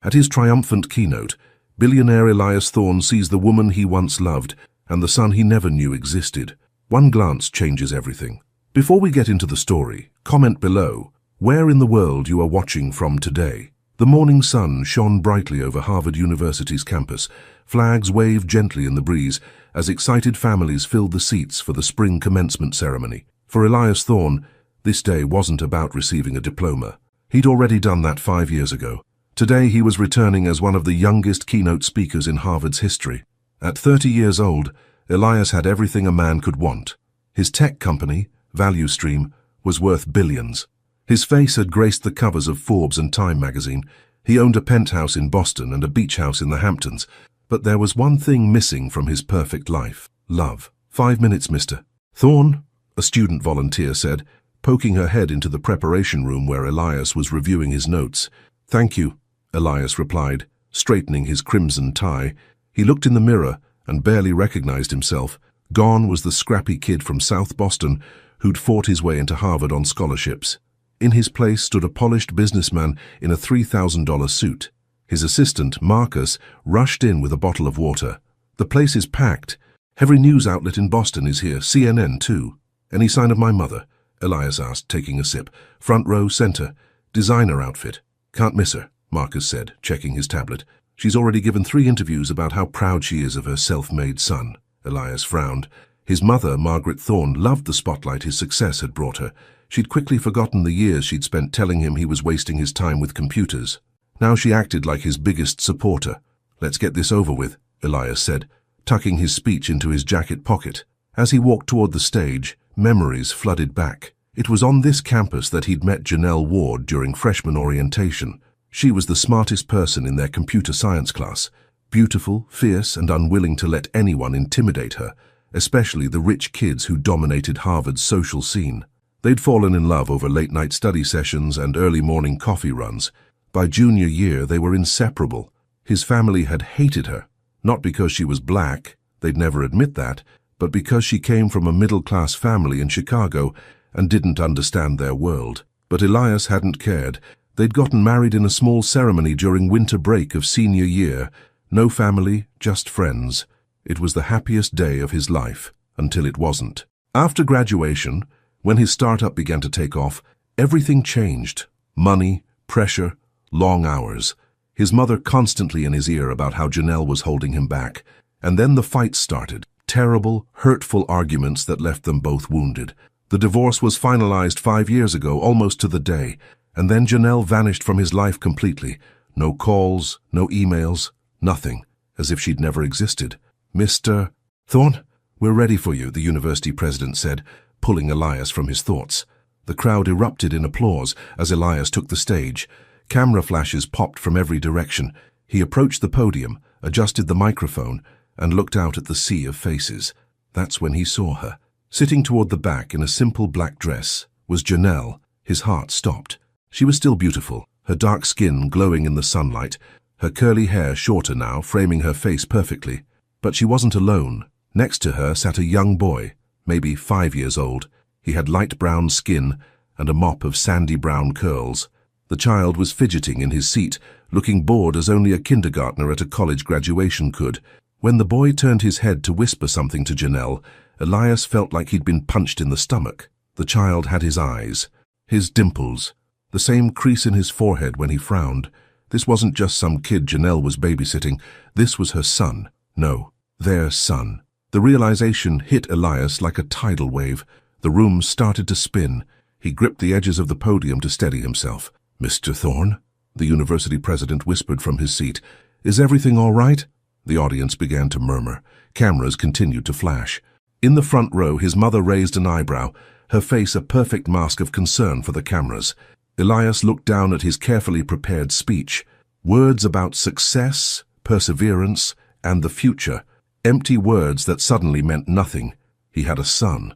At his triumphant keynote, billionaire Elias Thorne sees the woman he once loved and the son he never knew existed. One glance changes everything. Before we get into the story, comment below where in the world you are watching from today. The morning sun shone brightly over Harvard University's campus. Flags waved gently in the breeze as excited families filled the seats for the spring commencement ceremony. For Elias Thorne, this day wasn't about receiving a diploma. He'd already done that 5 years ago. Today he was returning as one of the youngest keynote speakers in Harvard's history. At 30 years old, Elias had everything a man could want. His tech company, ValueStream, was worth billions. His face had graced the covers of Forbes and Time magazine. He owned a penthouse in Boston and a beach house in the Hamptons. But there was one thing missing from his perfect life: love. 5 minutes, Mr. Thorne, a student volunteer said, poking her head into the preparation room where Elias was reviewing his notes. Thank you, Elias replied, straightening his crimson tie. He looked in the mirror and barely recognized himself. Gone was the scrappy kid from South Boston who'd fought his way into Harvard on scholarships. In his place stood a polished businessman in a $3,000 suit. His assistant, Marcus, rushed in with a bottle of water. The place is packed. Every news outlet in Boston is here, CNN too. Any sign of my mother? Elias asked, taking a sip. Front row, center. Designer outfit. Can't miss her, Marcus said, checking his tablet. She's already given 3 interviews about how proud she is of her self-made son. Elias frowned. His mother, Margaret Thorne, loved the spotlight his success had brought her. She'd quickly forgotten the years she'd spent telling him he was wasting his time with computers. Now she acted like his biggest supporter. Let's get this over with, Elias said, tucking his speech into his jacket pocket. As he walked toward the stage, memories flooded back. It was on this campus that he'd met Janelle Ward during freshman orientation. She was the smartest person in their computer science class, beautiful, fierce, and unwilling to let anyone intimidate her, especially the rich kids who dominated Harvard's social scene. They'd fallen in love over late-night study sessions and early morning coffee runs. By junior year, they were inseparable. His family had hated her, not because she was black, they'd never admit that, but because she came from a middle-class family in Chicago and didn't understand their world. But Elias hadn't cared. They'd gotten married in a small ceremony during winter break of senior year. No family, just friends. It was the happiest day of his life, until it wasn't. After graduation, when his startup began to take off, everything changed. Money, pressure, long hours. His mother constantly in his ear about how Janelle was holding him back. And then the fights started. Terrible, hurtful arguments that left them both wounded. The divorce was finalized 5 years ago, almost to the day. And then Janelle vanished from his life completely. No calls, no emails, nothing, as if she'd never existed. Mr. Thorne, we're ready for you, the university president said, pulling Elias from his thoughts. The crowd erupted in applause as Elias took the stage. Camera flashes popped from every direction. He approached the podium, adjusted the microphone, and looked out at the sea of faces. That's when he saw her. Sitting toward the back in a simple black dress was Janelle. His heart stopped. She was still beautiful, her dark skin glowing in the sunlight, her curly hair shorter now, framing her face perfectly. But she wasn't alone. Next to her sat a young boy, maybe 5 years old. He had light brown skin and a mop of sandy brown curls. The child was fidgeting in his seat, looking bored as only a kindergartner at a college graduation could. When the boy turned his head to whisper something to Janelle, Elias felt like he'd been punched in the stomach. The child had his eyes, his dimples, the same crease in his forehead when he frowned. This wasn't just some kid Janelle was babysitting. This was her son. No, their son. The realization hit Elias like a tidal wave. The room started to spin. He gripped the edges of the podium to steady himself. Mr. Thorne, the university president whispered from his seat. Is everything all right? The audience began to murmur. Cameras continued to flash. In the front row, his mother raised an eyebrow, her face a perfect mask of concern for the cameras. Elias looked down at his carefully prepared speech. Words about success, perseverance, and the future. Empty words that suddenly meant nothing. He had a son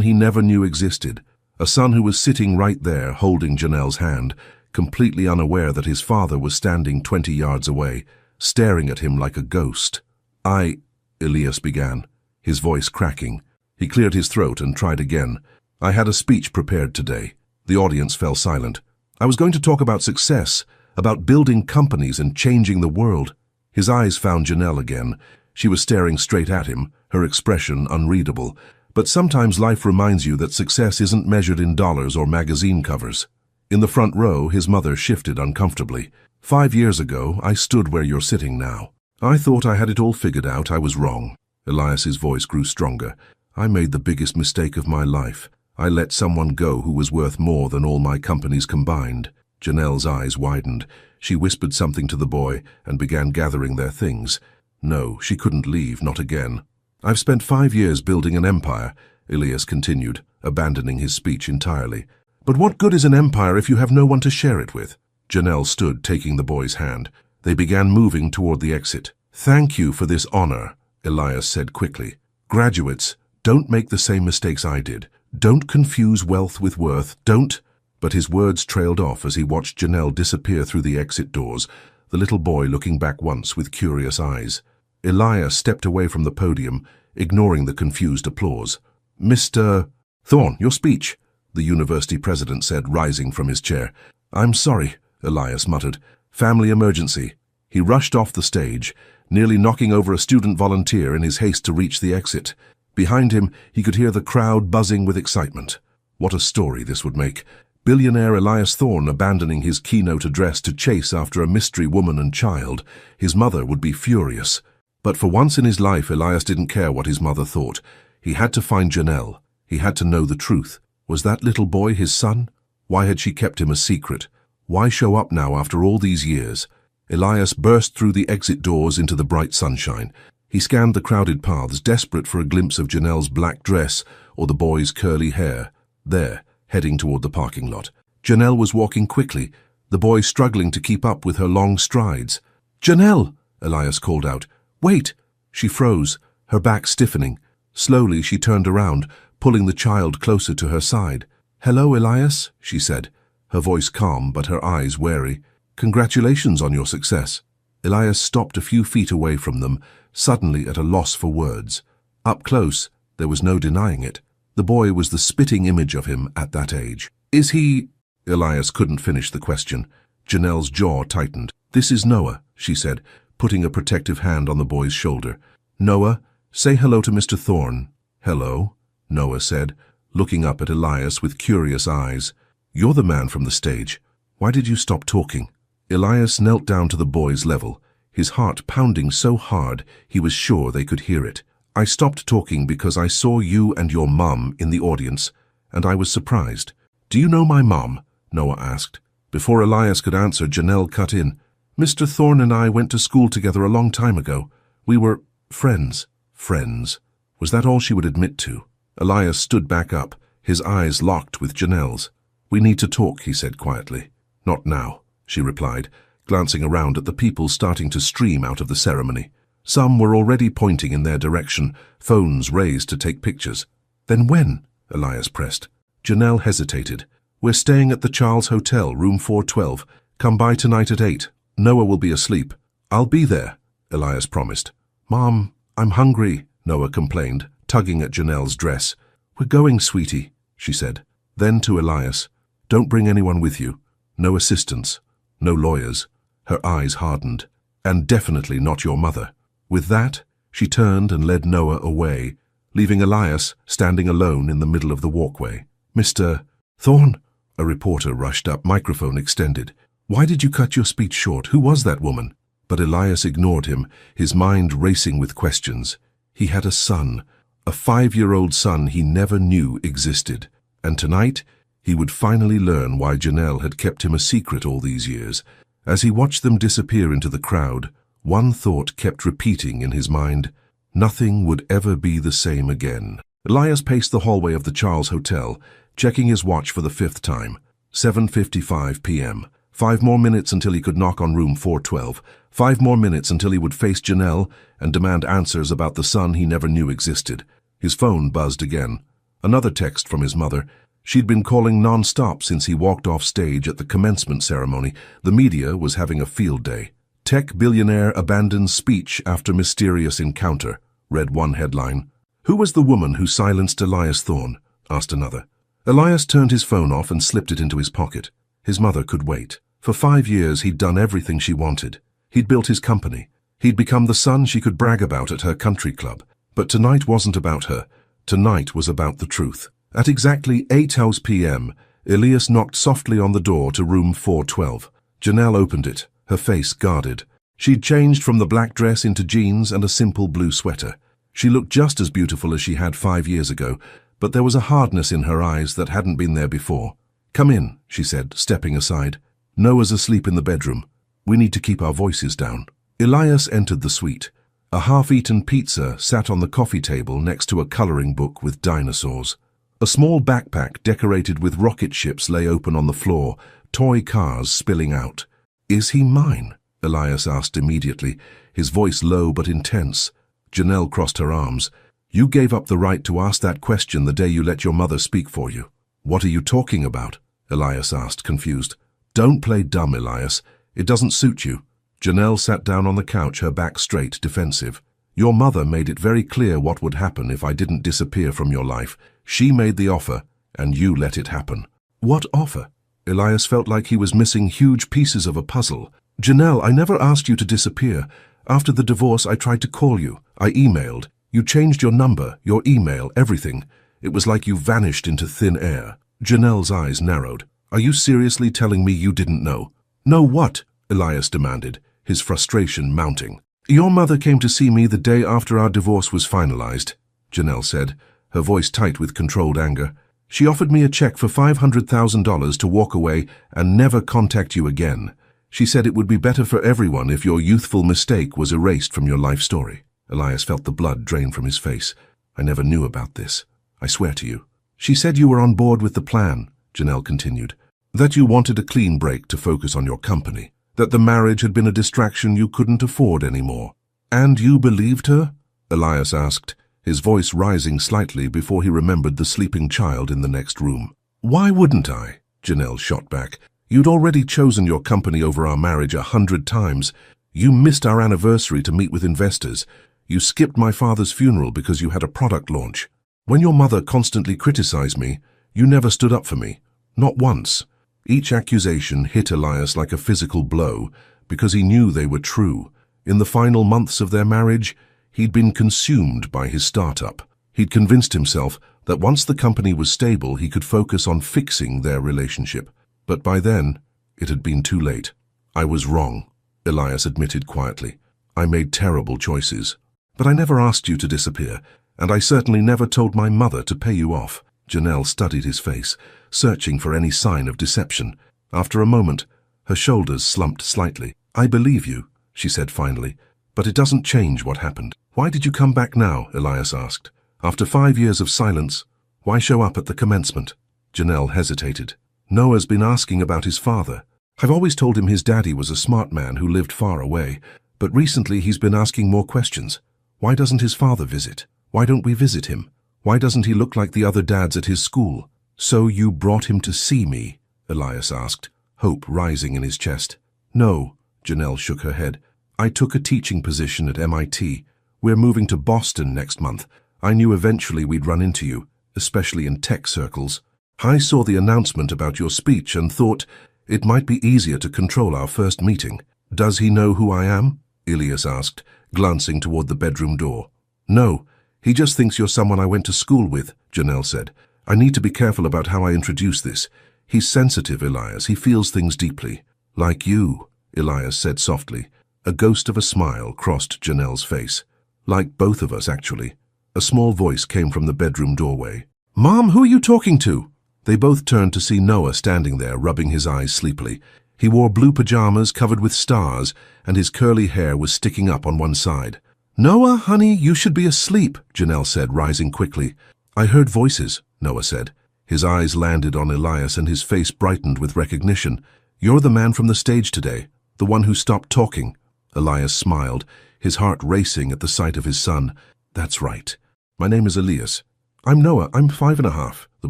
he never knew existed. A son who was sitting right there, holding Janelle's hand, completely unaware that his father was standing 20 yards away, staring at him like a ghost. Elias began, his voice cracking. He cleared his throat and tried again. I had a speech prepared today. The audience fell silent. I was going to talk about success, about building companies and changing the world. His eyes found Janelle again. She was staring straight at him, her expression unreadable. But sometimes life reminds you that success isn't measured in dollars or magazine covers. In the front row, his mother shifted uncomfortably. 5 years ago, I stood where you're sitting now. I thought I had it all figured out. I was wrong. Elias's voice grew stronger. I made the biggest mistake of my life. I let someone go who was worth more than all my companies combined. Janelle's eyes widened. She whispered something to the boy and began gathering their things. No, she couldn't leave, not again. I've spent 5 years building an empire, Elias continued, abandoning his speech entirely. But what good is an empire if you have no one to share it with? Janelle stood, taking the boy's hand. They began moving toward the exit. Thank you for this honor, Elias said quickly. Graduates, don't make the same mistakes I did. Don't confuse wealth with worth. Don't. But his words trailed off as he watched Janelle disappear through the exit doors, the little boy looking back once with curious eyes. Elias stepped away from the podium, ignoring the confused applause. Mr. Thorne, your speech, the university president said, rising from his chair. I'm sorry, Elias muttered. Family emergency. He rushed off the stage, nearly knocking over a student volunteer in his haste to reach the exit. Behind him, he could hear the crowd buzzing with excitement. What a story this would make. Billionaire Elias Thorne abandoning his keynote address to chase after a mystery woman and child. His mother would be furious. But for once in his life, Elias didn't care what his mother thought. He had to find Janelle. He had to know the truth. Was that little boy his son? Why had she kept him a secret? Why show up now after all these years? Elias burst through the exit doors into the bright sunshine. He scanned the crowded paths, desperate for a glimpse of Janelle's black dress or the boy's curly hair. There, heading toward the parking lot. Janelle was walking quickly, the boy struggling to keep up with her long strides. Janelle! Elias called out. Wait! She froze, her back stiffening. Slowly she turned around, pulling the child closer to her side. Hello, Elias, she said, her voice calm but her eyes wary. Congratulations on your success. Elias stopped a few feet away from them, suddenly at a loss for words. Up close, there was no denying it. The boy was the spitting image of him at that age. Is he... Elias couldn't finish the question. Janelle's jaw tightened. This is Noah, she said, putting a protective hand on the boy's shoulder. Noah, say hello to Mr. Thorne. Hello, Noah said, looking up at Elias with curious eyes. You're the man from the stage. Why did you stop talking? Elias knelt down to the boy's level, his heart pounding so hard he was sure they could hear it. I stopped talking because I saw you and your mum in the audience, and I was surprised. Do you know my mum? Noah asked. Before Elias could answer, Janelle cut in. Mr. Thorne and I went to school together a long time ago. We were friends. Friends. Was that all she would admit to? Elias stood back up, his eyes locked with Janelle's. We need to talk, he said quietly. Not now, she replied, glancing around at the people starting to stream out of the ceremony. Some were already pointing in their direction, phones raised to take pictures. Then when? Elias pressed. Janelle hesitated. We're staying at the Charles Hotel, room 412. Come by tonight at 8. Noah will be asleep. I'll be there, Elias promised. Mom, I'm hungry, Noah complained, tugging at Janelle's dress. We're going, sweetie, she said. Then to Elias, don't bring anyone with you. No assistants, no lawyers. Her eyes hardened. And definitely not your mother. With that, she turned and led Noah away, leaving Elias standing alone in the middle of the walkway. Mr. Thorne, a reporter rushed up, microphone extended. Why did you cut your speech short? Who was that woman? But Elias ignored him, his mind racing with questions. He had a son, a 5-year-old son he never knew existed. And tonight, he would finally learn why Janelle had kept him a secret all these years. As he watched them disappear into the crowd, one thought kept repeating in his mind. Nothing would ever be the same again. Elias paced the hallway of the Charles Hotel, checking his watch for the 5th time. 7:55 p.m. 5 more minutes until he could knock on room 412. 5 more minutes until he would face Janelle and demand answers about the son he never knew existed. His phone buzzed again. Another text from his mother. She'd been calling non-stop since he walked off stage at the commencement ceremony. The media was having a field day. Tech billionaire abandons speech after mysterious encounter, read one headline. Who was the woman who silenced Elias Thorne? Asked another. Elias turned his phone off and slipped it into his pocket. His mother could wait. For 5 years he'd done everything she wanted. He'd built his company. He'd become the son she could brag about at her country club. But tonight wasn't about her. Tonight was about the truth. At exactly 8 p.m., Elias knocked softly on the door to room 412. Janelle opened it, her face guarded. She'd changed from the black dress into jeans and a simple blue sweater. She looked just as beautiful as she had 5 years ago, but there was a hardness in her eyes that hadn't been there before. "Come in," she said, stepping aside. "Noah's asleep in the bedroom. We need to keep our voices down." Elias entered the suite. A half-eaten pizza sat on the coffee table next to a coloring book with dinosaurs. A small backpack decorated with rocket ships lay open on the floor, toy cars spilling out. "Is he mine?" Elias asked immediately, his voice low but intense. Janelle crossed her arms. "You gave up the right to ask that question the day you let your mother speak for you." "What are you talking about?" Elias asked, confused. "Don't play dumb, Elias. It doesn't suit you." Janelle sat down on the couch, her back straight, defensive. "Your mother made it very clear what would happen if I didn't disappear from your life. She made the offer, and you let it happen." "What offer?" Elias felt like he was missing huge pieces of a puzzle. "Janelle, I never asked you to disappear. After the divorce, I tried to call you. I emailed. You changed your number, your email, everything. It was like you vanished into thin air." Janelle's eyes narrowed. "Are you seriously telling me you didn't know?" "Know what?" Elias demanded, his frustration mounting. "Your mother came to see me the day after our divorce was finalized," Janelle said, her voice tight with controlled anger. "She offered me a check for $500,000 to walk away and never contact you again. She said it would be better for everyone if your youthful mistake was erased from your life story." Elias felt the blood drain from his face. "I never knew about this. I swear to you." "She said you were on board with the plan," Janelle continued. "That you wanted a clean break to focus on your company. That the marriage had been a distraction you couldn't afford anymore." "And you believed her?" Elias asked, his voice rising slightly before he remembered the sleeping child in the next room. "Why wouldn't I?" Janelle shot back. "You'd already chosen your company over our marriage 100 times. You missed our anniversary to meet with investors. You skipped my father's funeral because you had a product launch. When your mother constantly criticized me, you never stood up for me. Not once." Each accusation hit Elias like a physical blow because he knew they were true. In the final months of their marriage, he'd been consumed by his startup. He'd convinced himself that once the company was stable, he could focus on fixing their relationship. But by then, it had been too late. "I was wrong," Elias admitted quietly. "I made terrible choices. But I never asked you to disappear, and I certainly never told my mother to pay you off." Janelle studied his face, searching for any sign of deception. After a moment, her shoulders slumped slightly. "I believe you," she said finally, "but it doesn't change what happened." "Why did you come back now?" Elias asked. "After 5 years of silence, why show up at the commencement?" Janelle hesitated. "Noah's been asking about his father. I've always told him his daddy was a smart man who lived far away, but recently he's been asking more questions. Why doesn't his father visit? Why don't we visit him? Why doesn't he look like the other dads at his school?" "So you brought him to see me?" Elias asked, hope rising in his chest. "No," Janelle shook her head. "I took a teaching position at MIT. We're moving to Boston next month. I knew eventually we'd run into you, especially in tech circles. I saw the announcement about your speech and thought it might be easier to control our first meeting." "Does he know who I am?" Elias asked, glancing toward the bedroom door. "No. He just thinks you're someone I went to school with," Janelle said. "I need to be careful about how I introduce this. He's sensitive, Elias. He feels things deeply." "Like you," Elias said softly. A ghost of a smile crossed Janelle's face. "Like both of us, actually." A small voice came from the bedroom doorway. "Mom, who are you talking to?" They both turned to see Noah standing there, rubbing his eyes sleepily. He wore blue pajamas covered with stars, and his curly hair was sticking up on one side. "Noah, honey, you should be asleep," Janelle said, rising quickly. "I heard voices," Noah said. His eyes landed on Elias and his face brightened with recognition. "You're the man from the stage today, the one who stopped talking." Elias smiled, his heart racing at the sight of his son. "That's right. My name is Elias." "I'm Noah. I'm 5.5, the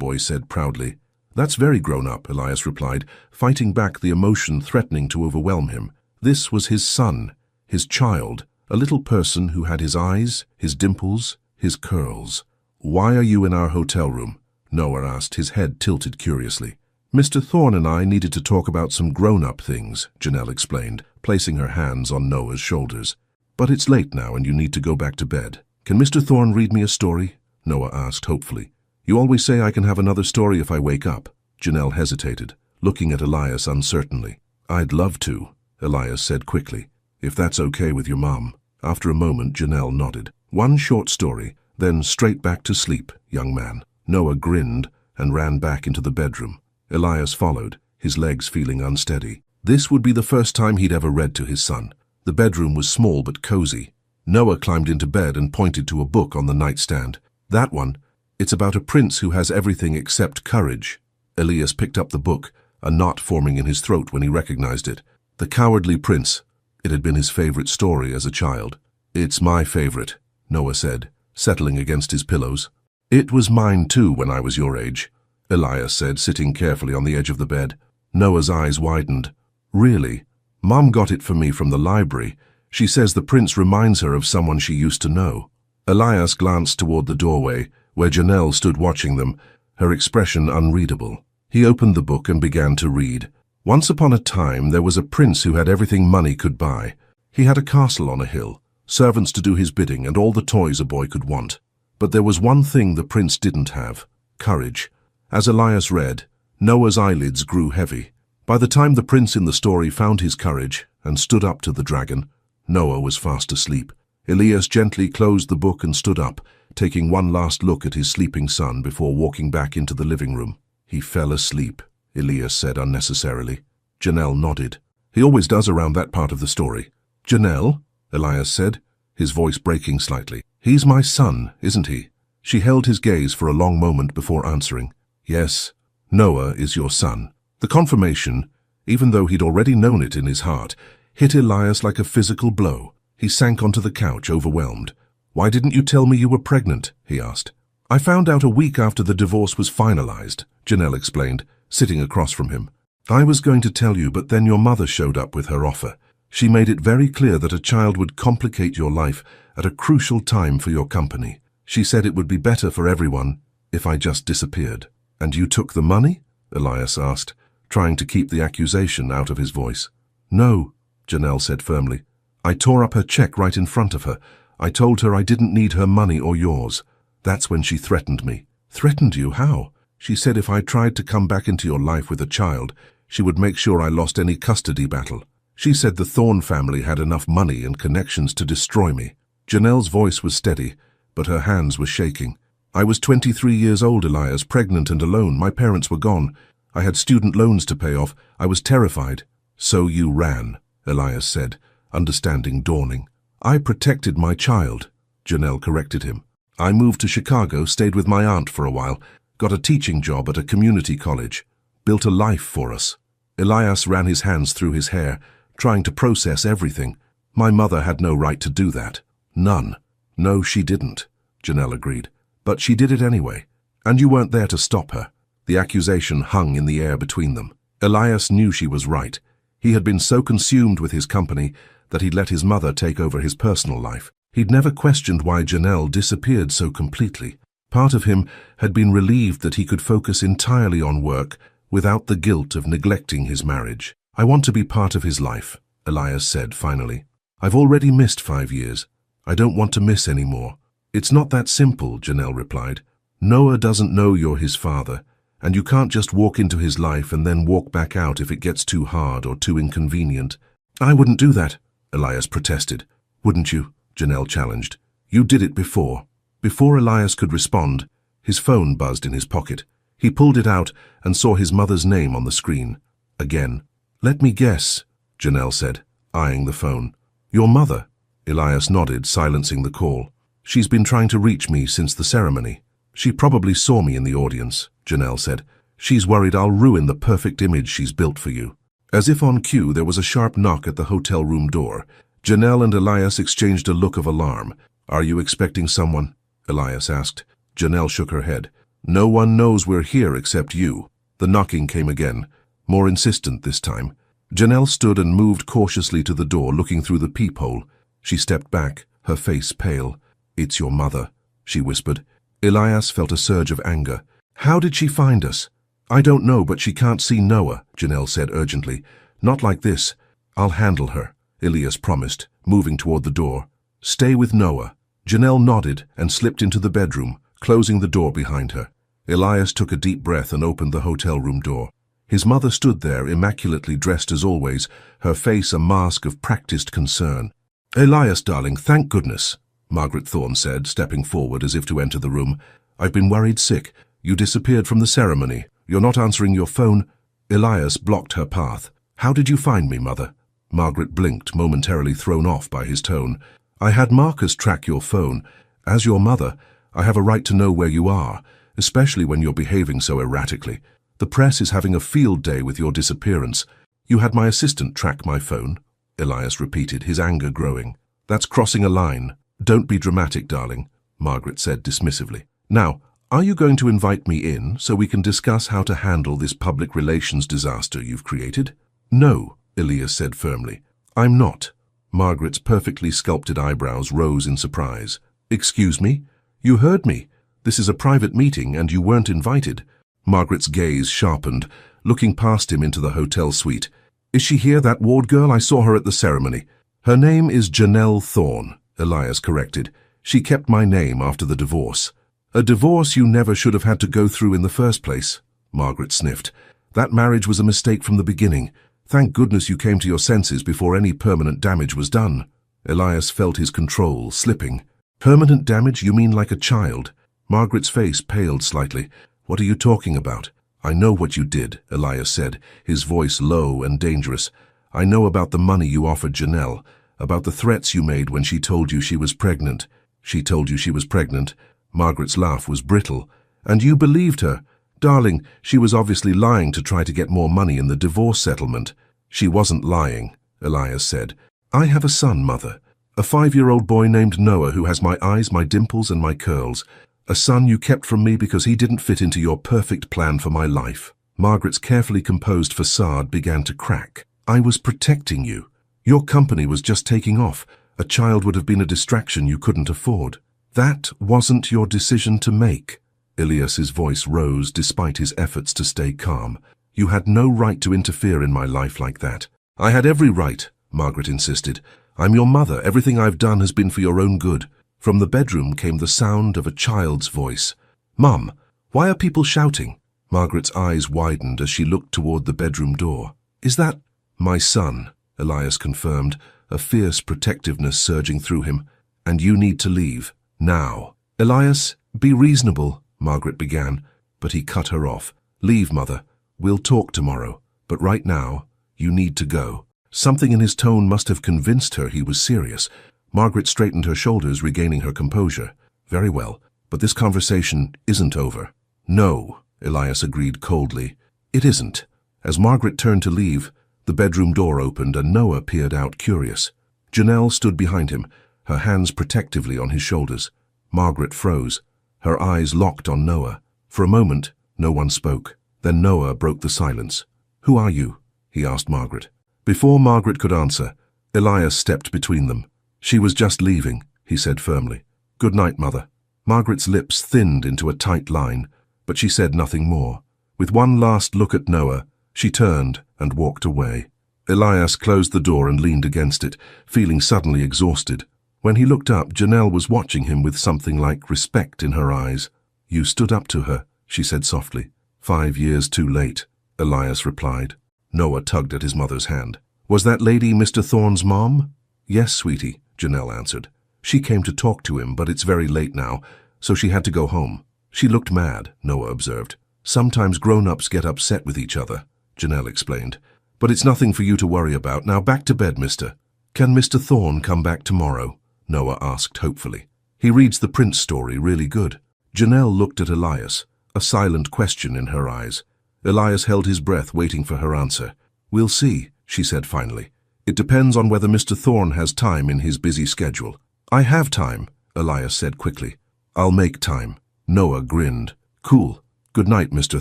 boy said proudly. "That's very grown up," Elias replied, fighting back the emotion threatening to overwhelm him. This was his son, his child, a little person who had his eyes, his dimples, his curls. "Why are you in our hotel room?" Noah asked, his head tilted curiously. Mr. Thorne and I needed to talk about some grown-up things, Janelle explained, placing her hands on Noah's shoulders. But it's late now and you need to go back to bed. Can Mr. Thorne read me a story? Noah asked hopefully. You always say I can have another story if I wake up. Janelle hesitated, looking at Elias uncertainly. I'd love to, Elias said quickly, if that's okay with your mom. After a moment, Janelle nodded. One short story, then straight back to sleep, young man. Noah grinned and ran back into the bedroom. Elias followed, his legs feeling unsteady. This would be the first time he'd ever read to his son. The bedroom was small but cozy. Noah climbed into bed and pointed to a book on the nightstand. That one. It's about a prince who has everything except courage. Elias picked up the book, a knot forming in his throat when he recognized it. The Cowardly Prince. It had been his favorite story as a child. It's my favorite, Noah said, settling against his pillows. It was mine too when I was your age, Elias said, sitting carefully on the edge of the bed. Noah's eyes widened. Really? Mom got it for me from the library. She says the prince reminds her of someone she used to know. Elias glanced toward the doorway, where Janelle stood watching them, her expression unreadable. He opened the book and began to read. Once upon a time, there was a prince who had everything money could buy. He had a castle on a hill, servants to do his bidding, and all the toys a boy could want. But there was one thing the prince didn't have: courage. As Elias read, Noah's eyelids grew heavy. By the time the prince in the story found his courage and stood up to the dragon, Noah was fast asleep. Elias gently closed the book and stood up, taking one last look at his sleeping son before walking back into the living room. He fell asleep, Elias said unnecessarily. Janelle nodded. He always does around that part of the story. Janelle, Elias said, his voice breaking slightly. He's my son, isn't he? She held his gaze for a long moment before answering. Yes, Noah is your son. The confirmation, even though he'd already known it in his heart, hit Elias like a physical blow. He sank onto the couch, overwhelmed. Why didn't you tell me you were pregnant? He asked. I found out a week after the divorce was finalized, Janelle explained, sitting across from him. I was going to tell you, but then your mother showed up with her offer. She made it very clear that a child would complicate your life at a crucial time for your company. She said it would be better for everyone if I just disappeared. And you took the money? Elias asked, trying to keep the accusation out of his voice. No, Janelle said firmly. I tore up her check right in front of her. I told her I didn't need her money or yours. That's when she threatened me. Threatened you? How? She said if I tried to come back into your life with a child, she would make sure I lost any custody battle. She said the Thorne family had enough money and connections to destroy me. Janelle's voice was steady, but her hands were shaking. I was 23 years old, Elias, pregnant and alone. My parents were gone. I had student loans to pay off. I was terrified. So you ran, Elias said, understanding dawning. I protected my child, Janelle corrected him. I moved to Chicago, stayed with my aunt for a while, got a teaching job at a community college, built a life for us. Elias ran his hands through his hair, trying to process everything. My mother had no right to do that. None. No, she didn't, Janelle agreed. But she did it anyway. And you weren't there to stop her. The accusation hung in the air between them. Elias knew she was right. He had been so consumed with his company that he'd let his mother take over his personal life. He'd never questioned why Janelle disappeared so completely. Part of him had been relieved that he could focus entirely on work without the guilt of neglecting his marriage. I want to be part of his life, Elias said finally. I've already missed 5 years. I don't want to miss any more. It's not that simple, Janelle replied. Noah doesn't know you're his father, and you can't just walk into his life and then walk back out if it gets too hard or too inconvenient. I wouldn't do that, Elias protested. Wouldn't you? Janelle challenged. You did it before. Before Elias could respond, his phone buzzed in his pocket. He pulled it out and saw his mother's name on the screen. Again. Let me guess, Janelle said, eyeing the phone. Your mother? Elias nodded, silencing the call. She's been trying to reach me since the ceremony. She probably saw me in the audience, Janelle said. She's worried I'll ruin the perfect image she's built for you. As if on cue, there was a sharp knock at the hotel room door. Janelle and Elias exchanged a look of alarm. Are you expecting someone? Elias asked. Janelle shook her head. No one knows we're here except you. The knocking came again, more insistent this time. Janelle stood and moved cautiously to the door, looking through the peephole. She stepped back, her face pale. It's your mother, she whispered. Elias felt a surge of anger. How did she find us? I don't know, but she can't see Noah, Janelle said urgently. Not like this. I'll handle her, Elias promised, moving toward the door. Stay with Noah. Janelle nodded and slipped into the bedroom, closing the door behind her. Elias took a deep breath and opened the hotel room door. His mother stood there, immaculately dressed as always, her face a mask of practiced concern. Elias, darling, thank goodness, Margaret Thorne said, stepping forward as if to enter the room. I've been worried sick. You disappeared from the ceremony. You're not answering your phone. Elias blocked her path. How did you find me, Mother? Margaret blinked, momentarily thrown off by his tone. I had Marcus track your phone. As your mother, I have a right to know where you are, especially when you're behaving so erratically. The press is having a field day with your disappearance. You had my assistant track my phone, Elias repeated, his anger growing. That's crossing a line. Don't be dramatic, darling, Margaret said dismissively. Now, are you going to invite me in so we can discuss how to handle this public relations disaster you've created? No, Elias said firmly. I'm not. Margaret's perfectly sculpted eyebrows rose in surprise. Excuse me? You heard me. This is a private meeting and you weren't invited. Margaret's gaze sharpened, looking past him into the hotel suite. Is she here, that ward girl? I saw her at the ceremony. Her name is Janelle Thorne, Elias corrected. She kept my name after the divorce. A divorce you never should have had to go through in the first place, Margaret sniffed. That marriage was a mistake from the beginning. Thank goodness you came to your senses before any permanent damage was done. Elias felt his control slipping. Permanent damage? You mean like a child? Margaret's face paled slightly. What are you talking about? I know what you did, Elias said, his voice low and dangerous. I know about the money you offered Janelle, about the threats you made when she told you she was pregnant. She told you she was pregnant? Margaret's laugh was brittle. And you believed her? Darling, she was obviously lying to try to get more money in the divorce settlement. She wasn't lying, Elias said. I have a son, Mother. A 5-year-old boy named Noah who has my eyes, my dimples, and my curls. A son you kept from me because he didn't fit into your perfect plan for my life. Margaret's carefully composed facade began to crack. I was protecting you. Your company was just taking off. A child would have been a distraction you couldn't afford. That wasn't your decision to make. Elias's voice rose despite his efforts to stay calm. You had no right to interfere in my life like that. I had every right, Margaret insisted. I'm your mother. Everything I've done has been for your own good. From the bedroom came the sound of a child's voice. Mum, why are people shouting? Margaret's eyes widened as she looked toward the bedroom door. Is that my son? Elias confirmed, a fierce protectiveness surging through him. And you need to leave. Now. Elias, be reasonable, Margaret began, but he cut her off. Leave, Mother. We'll talk tomorrow, but right now, you need to go. Something in his tone must have convinced her he was serious. Margaret straightened her shoulders, regaining her composure. Very well, but this conversation isn't over. No, Elias agreed coldly. It isn't. As Margaret turned to leave, the bedroom door opened and Noah peered out, curious. Janelle stood behind him, her hands protectively on his shoulders. Margaret froze, her eyes locked on Noah. For a moment, no one spoke. Then Noah broke the silence. Who are you? He asked Margaret. Before Margaret could answer, Elias stepped between them. She was just leaving, he said firmly. Good night, Mother. Margaret's lips thinned into a tight line, but she said nothing more. With one last look at Noah, she turned and walked away. Elias closed the door and leaned against it, feeling suddenly exhausted. When he looked up, Janelle was watching him with something like respect in her eyes. You stood up to her, she said softly. 5 years too late, Elias replied. Noah tugged at his mother's hand. Was that lady Mr. Thorne's mom? Yes, sweetie, Janelle answered. She came to talk to him, but it's very late now, so she had to go home. She looked mad, Noah observed. Sometimes grown-ups get upset with each other, Janelle explained. But it's nothing for you to worry about. Now back to bed, mister. Can Mr. Thorne come back tomorrow? Noah asked hopefully. He reads the Prince story really good. Janelle looked at Elias, a silent question in her eyes. Elias held his breath, waiting for her answer. We'll see, she said finally. It depends on whether Mr. Thorne has time in his busy schedule. I have time, Elias said quickly. I'll make time. Noah grinned. Cool. Good night, Mr.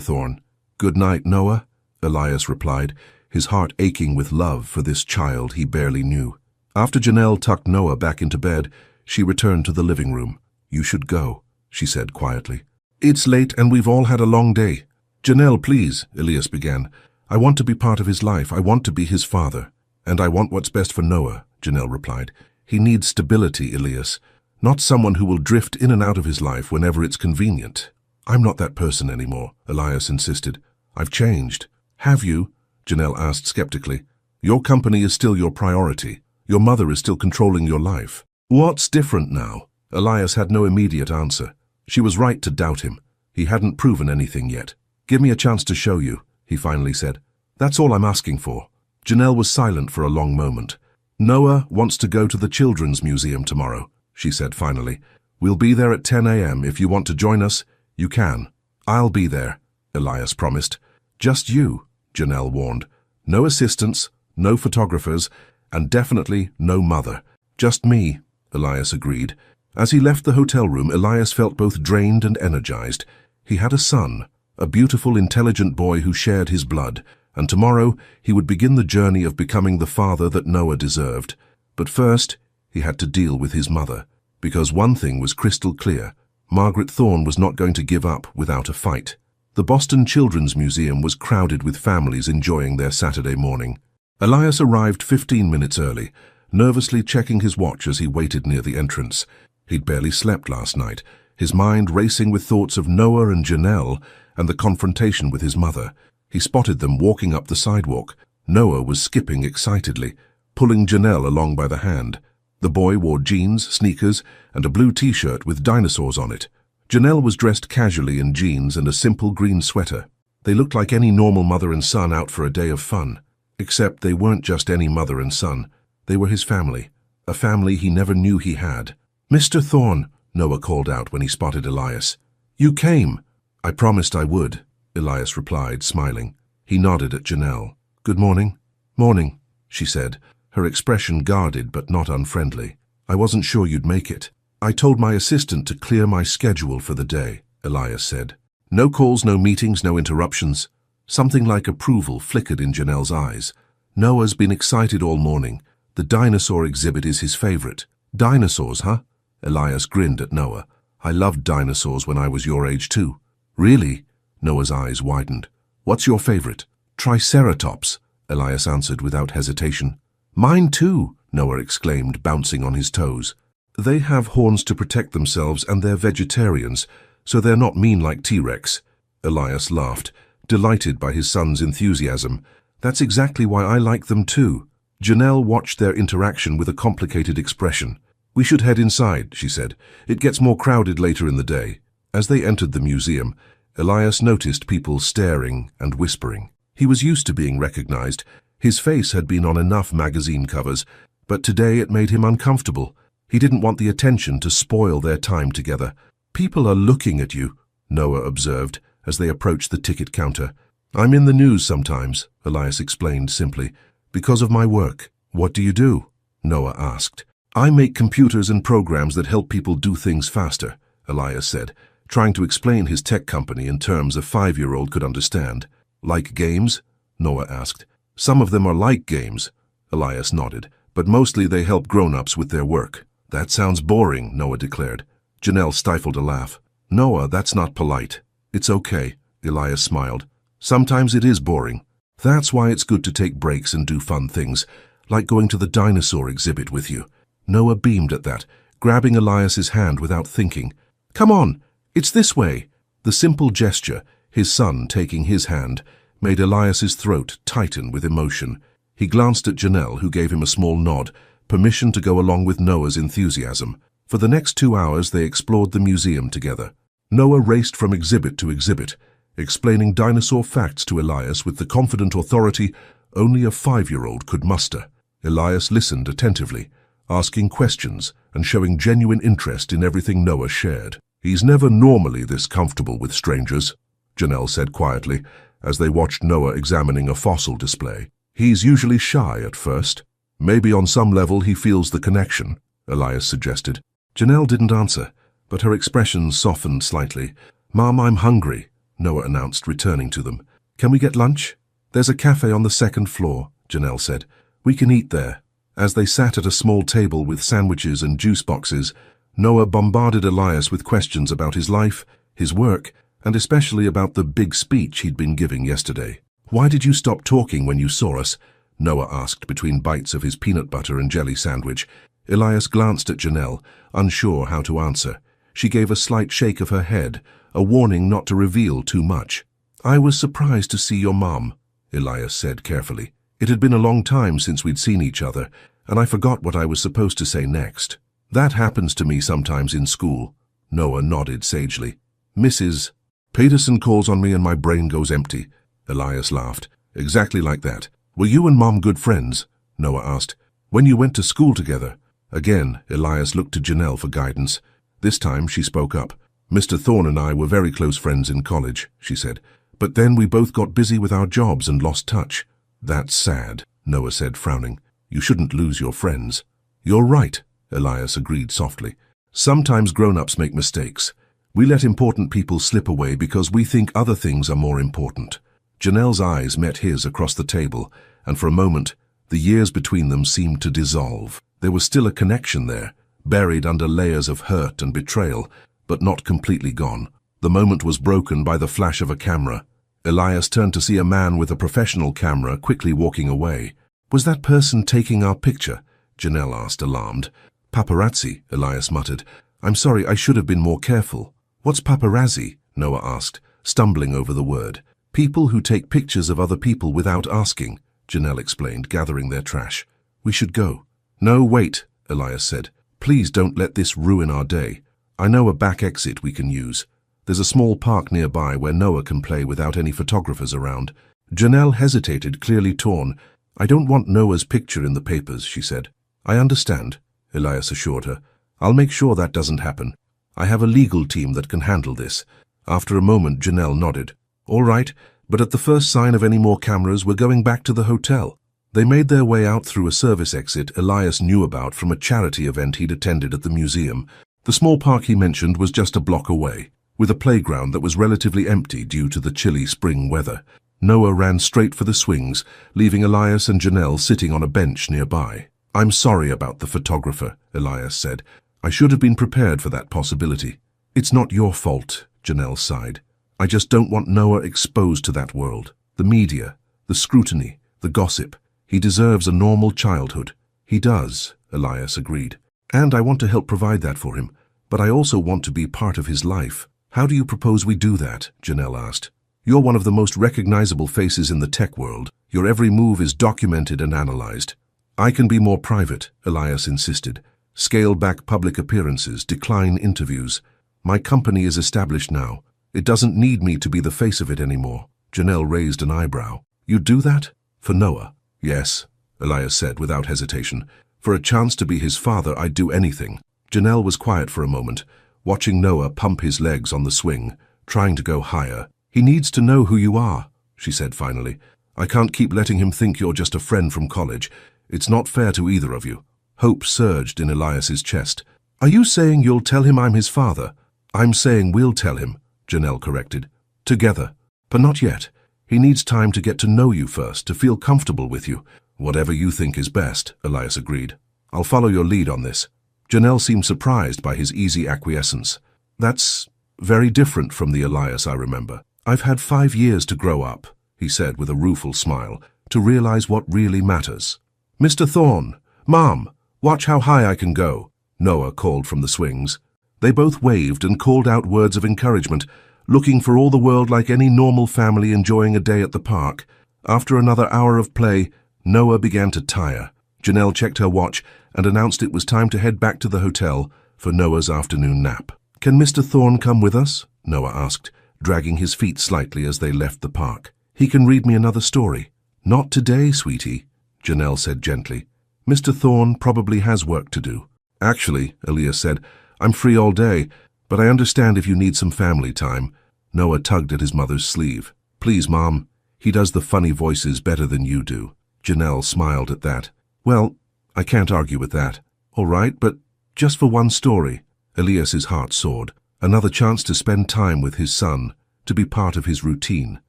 Thorne. Good night, Noah, Elias replied, his heart aching with love for this child he barely knew. After Janelle tucked Noah back into bed, she returned to the living room. You should go, she said quietly. It's late and we've all had a long day. Janelle, please, Elias began. I want to be part of his life. I want to be his father. And I want what's best for Noah, Janelle replied. He needs stability, Elias, not someone who will drift in and out of his life whenever it's convenient. I'm not that person anymore, Elias insisted. I've changed. Have you? Janelle asked skeptically. Your company is still your priority. Your mother is still controlling your life. What's different now? Elias had no immediate answer. She was right to doubt him. He hadn't proven anything yet. Give me a chance to show you, he finally said. That's all I'm asking for. Janelle was silent for a long moment. Noah wants to go to the Children's Museum tomorrow, she said finally. We'll be there at 10 a.m. If you want to join us, you can. I'll be there, Elias promised. Just you, Janelle warned. No assistants, no photographers, and definitely no mother. Just me, Elias agreed. As he left the hotel room, Elias felt both drained and energized. He had a son, a beautiful, intelligent boy who shared his blood, and tomorrow he would begin the journey of becoming the father that Noah deserved. But first, he had to deal with his mother, because one thing was crystal clear. Margaret Thorne was not going to give up without a fight. The Boston Children's Museum was crowded with families enjoying their Saturday morning. Elias arrived 15 minutes early, nervously checking his watch as he waited near the entrance. He'd barely slept last night, his mind racing with thoughts of Noah and Janelle and the confrontation with his mother. He spotted them walking up the sidewalk. Noah was skipping excitedly, pulling Janelle along by the hand. The boy wore jeans, sneakers, and a blue t-shirt with dinosaurs on it. Janelle was dressed casually in jeans and a simple green sweater. They looked like any normal mother and son out for a day of fun. Except they weren't just any mother and son. They were his family, a family he never knew he had. Mr. Thorne, Noah called out when he spotted Elias. You came. I promised I would, Elias replied, smiling. He nodded at Janelle. Good morning. Morning, she said, her expression guarded but not unfriendly. I wasn't sure you'd make it. I told my assistant to clear my schedule for the day, Elias said. No calls, no meetings, no interruptions. Something like approval flickered in Janelle's eyes. Noah's been excited all morning. The dinosaur exhibit is his favorite. Dinosaurs, huh? Elias grinned at Noah. I loved dinosaurs when I was your age too. Really? Noah's eyes widened. What's your favorite? Triceratops, Elias answered without hesitation. Mine too, Noah exclaimed, bouncing on his toes. They have horns to protect themselves and they're vegetarians, so they're not mean like T-Rex. Elias laughed, delighted by his son's enthusiasm. That's exactly why I like them too. Janelle watched their interaction with a complicated expression. We should head inside, she said. It gets more crowded later in the day. As they entered the museum, Elias noticed people staring and whispering. He was used to being recognized. His face had been on enough magazine covers, but today it made him uncomfortable. He didn't want the attention to spoil their time together. People are looking at you, Noah observed as they approached the ticket counter. I'm in the news sometimes, Elias explained simply, because of my work. What do you do? Noah asked. I make computers and programs that help people do things faster, Elias said, trying to explain his tech company in terms a 5-year-old could understand. Like games? Noah asked. Some of them are like games, Elias nodded, but mostly they help grown-ups with their work. That sounds boring, Noah declared. Janelle stifled a laugh. Noah, that's not polite. It's okay, Elias smiled. Sometimes it is boring. That's why it's good to take breaks and do fun things, like going to the dinosaur exhibit with you. Noah beamed at that, grabbing Elias's hand without thinking. Come on, it's this way. The simple gesture, his son taking his hand, made Elias's throat tighten with emotion. He glanced at Janelle, who gave him a small nod, permission to go along with Noah's enthusiasm. For the next 2 hours they explored the museum together. Noah raced from exhibit to exhibit, explaining dinosaur facts to Elias with the confident authority only a 5-year-old could muster. Elias listened attentively, asking questions and showing genuine interest in everything Noah shared. He's never normally this comfortable with strangers, Janelle said quietly, as they watched Noah examining a fossil display. He's usually shy at first. Maybe on some level he feels the connection, Elias suggested. Janelle didn't answer, but her expression softened slightly. Mom, I'm hungry, Noah announced, returning to them. Can we get lunch? There's a cafe on the 2nd floor, Janelle said. We can eat there. As they sat at a small table with sandwiches and juice boxes, Noah bombarded Elias with questions about his life, his work, and especially about the big speech he'd been giving yesterday. "Why did you stop talking when you saw us?" Noah asked between bites of his peanut butter and jelly sandwich. Elias glanced at Janelle, unsure how to answer. She gave a slight shake of her head, a warning not to reveal too much. "I was surprised to see your mom," Elias said carefully. "It had been a long time since we'd seen each other, and I forgot what I was supposed to say next." "That happens to me sometimes in school," Noah nodded sagely. "Mrs. Peterson calls on me and my brain goes empty," Elias laughed. "Exactly like that. Were you and Mom good friends?" Noah asked. "When you went to school together?" Again, Elias looked to Janelle for guidance. This time she spoke up. "Mr. Thorne and I were very close friends in college," she said. "But then we both got busy with our jobs and lost touch." "That's sad," Noah said, frowning. "You shouldn't lose your friends." "You're right," Elias agreed softly. "Sometimes grown-ups make mistakes. We let important people slip away because we think other things are more important." Janelle's eyes met his across the table, and for a moment, the years between them seemed to dissolve. There was still a connection there, buried under layers of hurt and betrayal, but not completely gone. The moment was broken by the flash of a camera. Elias turned to see a man with a professional camera quickly walking away. "Was that person taking our picture?" Janelle asked, alarmed. "Paparazzi," Elias muttered. "I'm sorry, I should have been more careful." "What's paparazzi?" Noah asked, stumbling over the word. "People who take pictures of other people without asking," Janelle explained, gathering their trash. "We should go." "No, wait," Elias said. "Please don't let this ruin our day. I know a back exit we can use. There's a small park nearby where Noah can play without any photographers around." Janelle hesitated, clearly torn. "I don't want Noah's picture in the papers," she said. "I understand," Elias assured her. "I'll make sure that doesn't happen. I have a legal team that can handle this." After a moment, Janelle nodded. "All right, but at the first sign of any more cameras, we're going back to the hotel." They made their way out through a service exit Elias knew about from a charity event he'd attended at the museum. The small park he mentioned was just a block away, with a playground that was relatively empty due to the chilly spring weather. Noah ran straight for the swings, leaving Elias and Janelle sitting on a bench nearby. "I'm sorry about the photographer," Elias said. "I should have been prepared for that possibility." "It's not your fault," Janelle sighed. "I just don't want Noah exposed to that world. The media, the scrutiny, the gossip. He deserves a normal childhood." "He does," Elias agreed. "And I want to help provide that for him. But I also want to be part of his life." "How do you propose we do that?" Janelle asked. "You're one of the most recognizable faces in the tech world. Your every move is documented and analyzed." "I can be more private," Elias insisted. "Scale back public appearances, decline interviews. My company is established now. It doesn't need me to be the face of it anymore." Janelle raised an eyebrow. "You'd do that? For Noah?" "Yes," Elias said without hesitation. "For a chance to be his father, I'd do anything." Janelle was quiet for a moment, watching Noah pump his legs on the swing, trying to go higher. "He needs to know who you are," she said finally. "I can't keep letting him think you're just a friend from college. It's not fair to either of you." Hope surged in Elias's chest. "Are you saying you'll tell him I'm his father?" "I'm saying we'll tell him," Janelle corrected. "Together. But not yet. He needs time to get to know you first, to feel comfortable with you." "Whatever you think is best," Elias agreed. "I'll follow your lead on this." Janelle seemed surprised by his easy acquiescence. "That's very different from the Elias I remember. I've had 5 years to grow up," he said with a rueful smile, "to realize what really matters." "Mr. Thorne! Mom! Watch how high I can go," Noah called from the swings. They both waved and called out words of encouragement, looking for all the world like any normal family enjoying a day at the park. After another hour of play, Noah began to tire. Janelle checked her watch and announced it was time to head back to the hotel for Noah's afternoon nap. "Can Mr. Thorne come with us?" Noah asked, dragging his feet slightly as they left the park. "He can read me another story." "Not today, sweetie," Janelle said gently. "Mr. Thorne probably has work to do." "Actually," Elias said, "I'm free all day, but I understand if you need some family time." Noah tugged at his mother's sleeve. "Please, Mom. He does the funny voices better than you do." Janelle smiled at that. "Well, I can't argue with that." "All right, but just for one story." Elias's heart soared. Another chance to spend time with his son, to be part of his routine.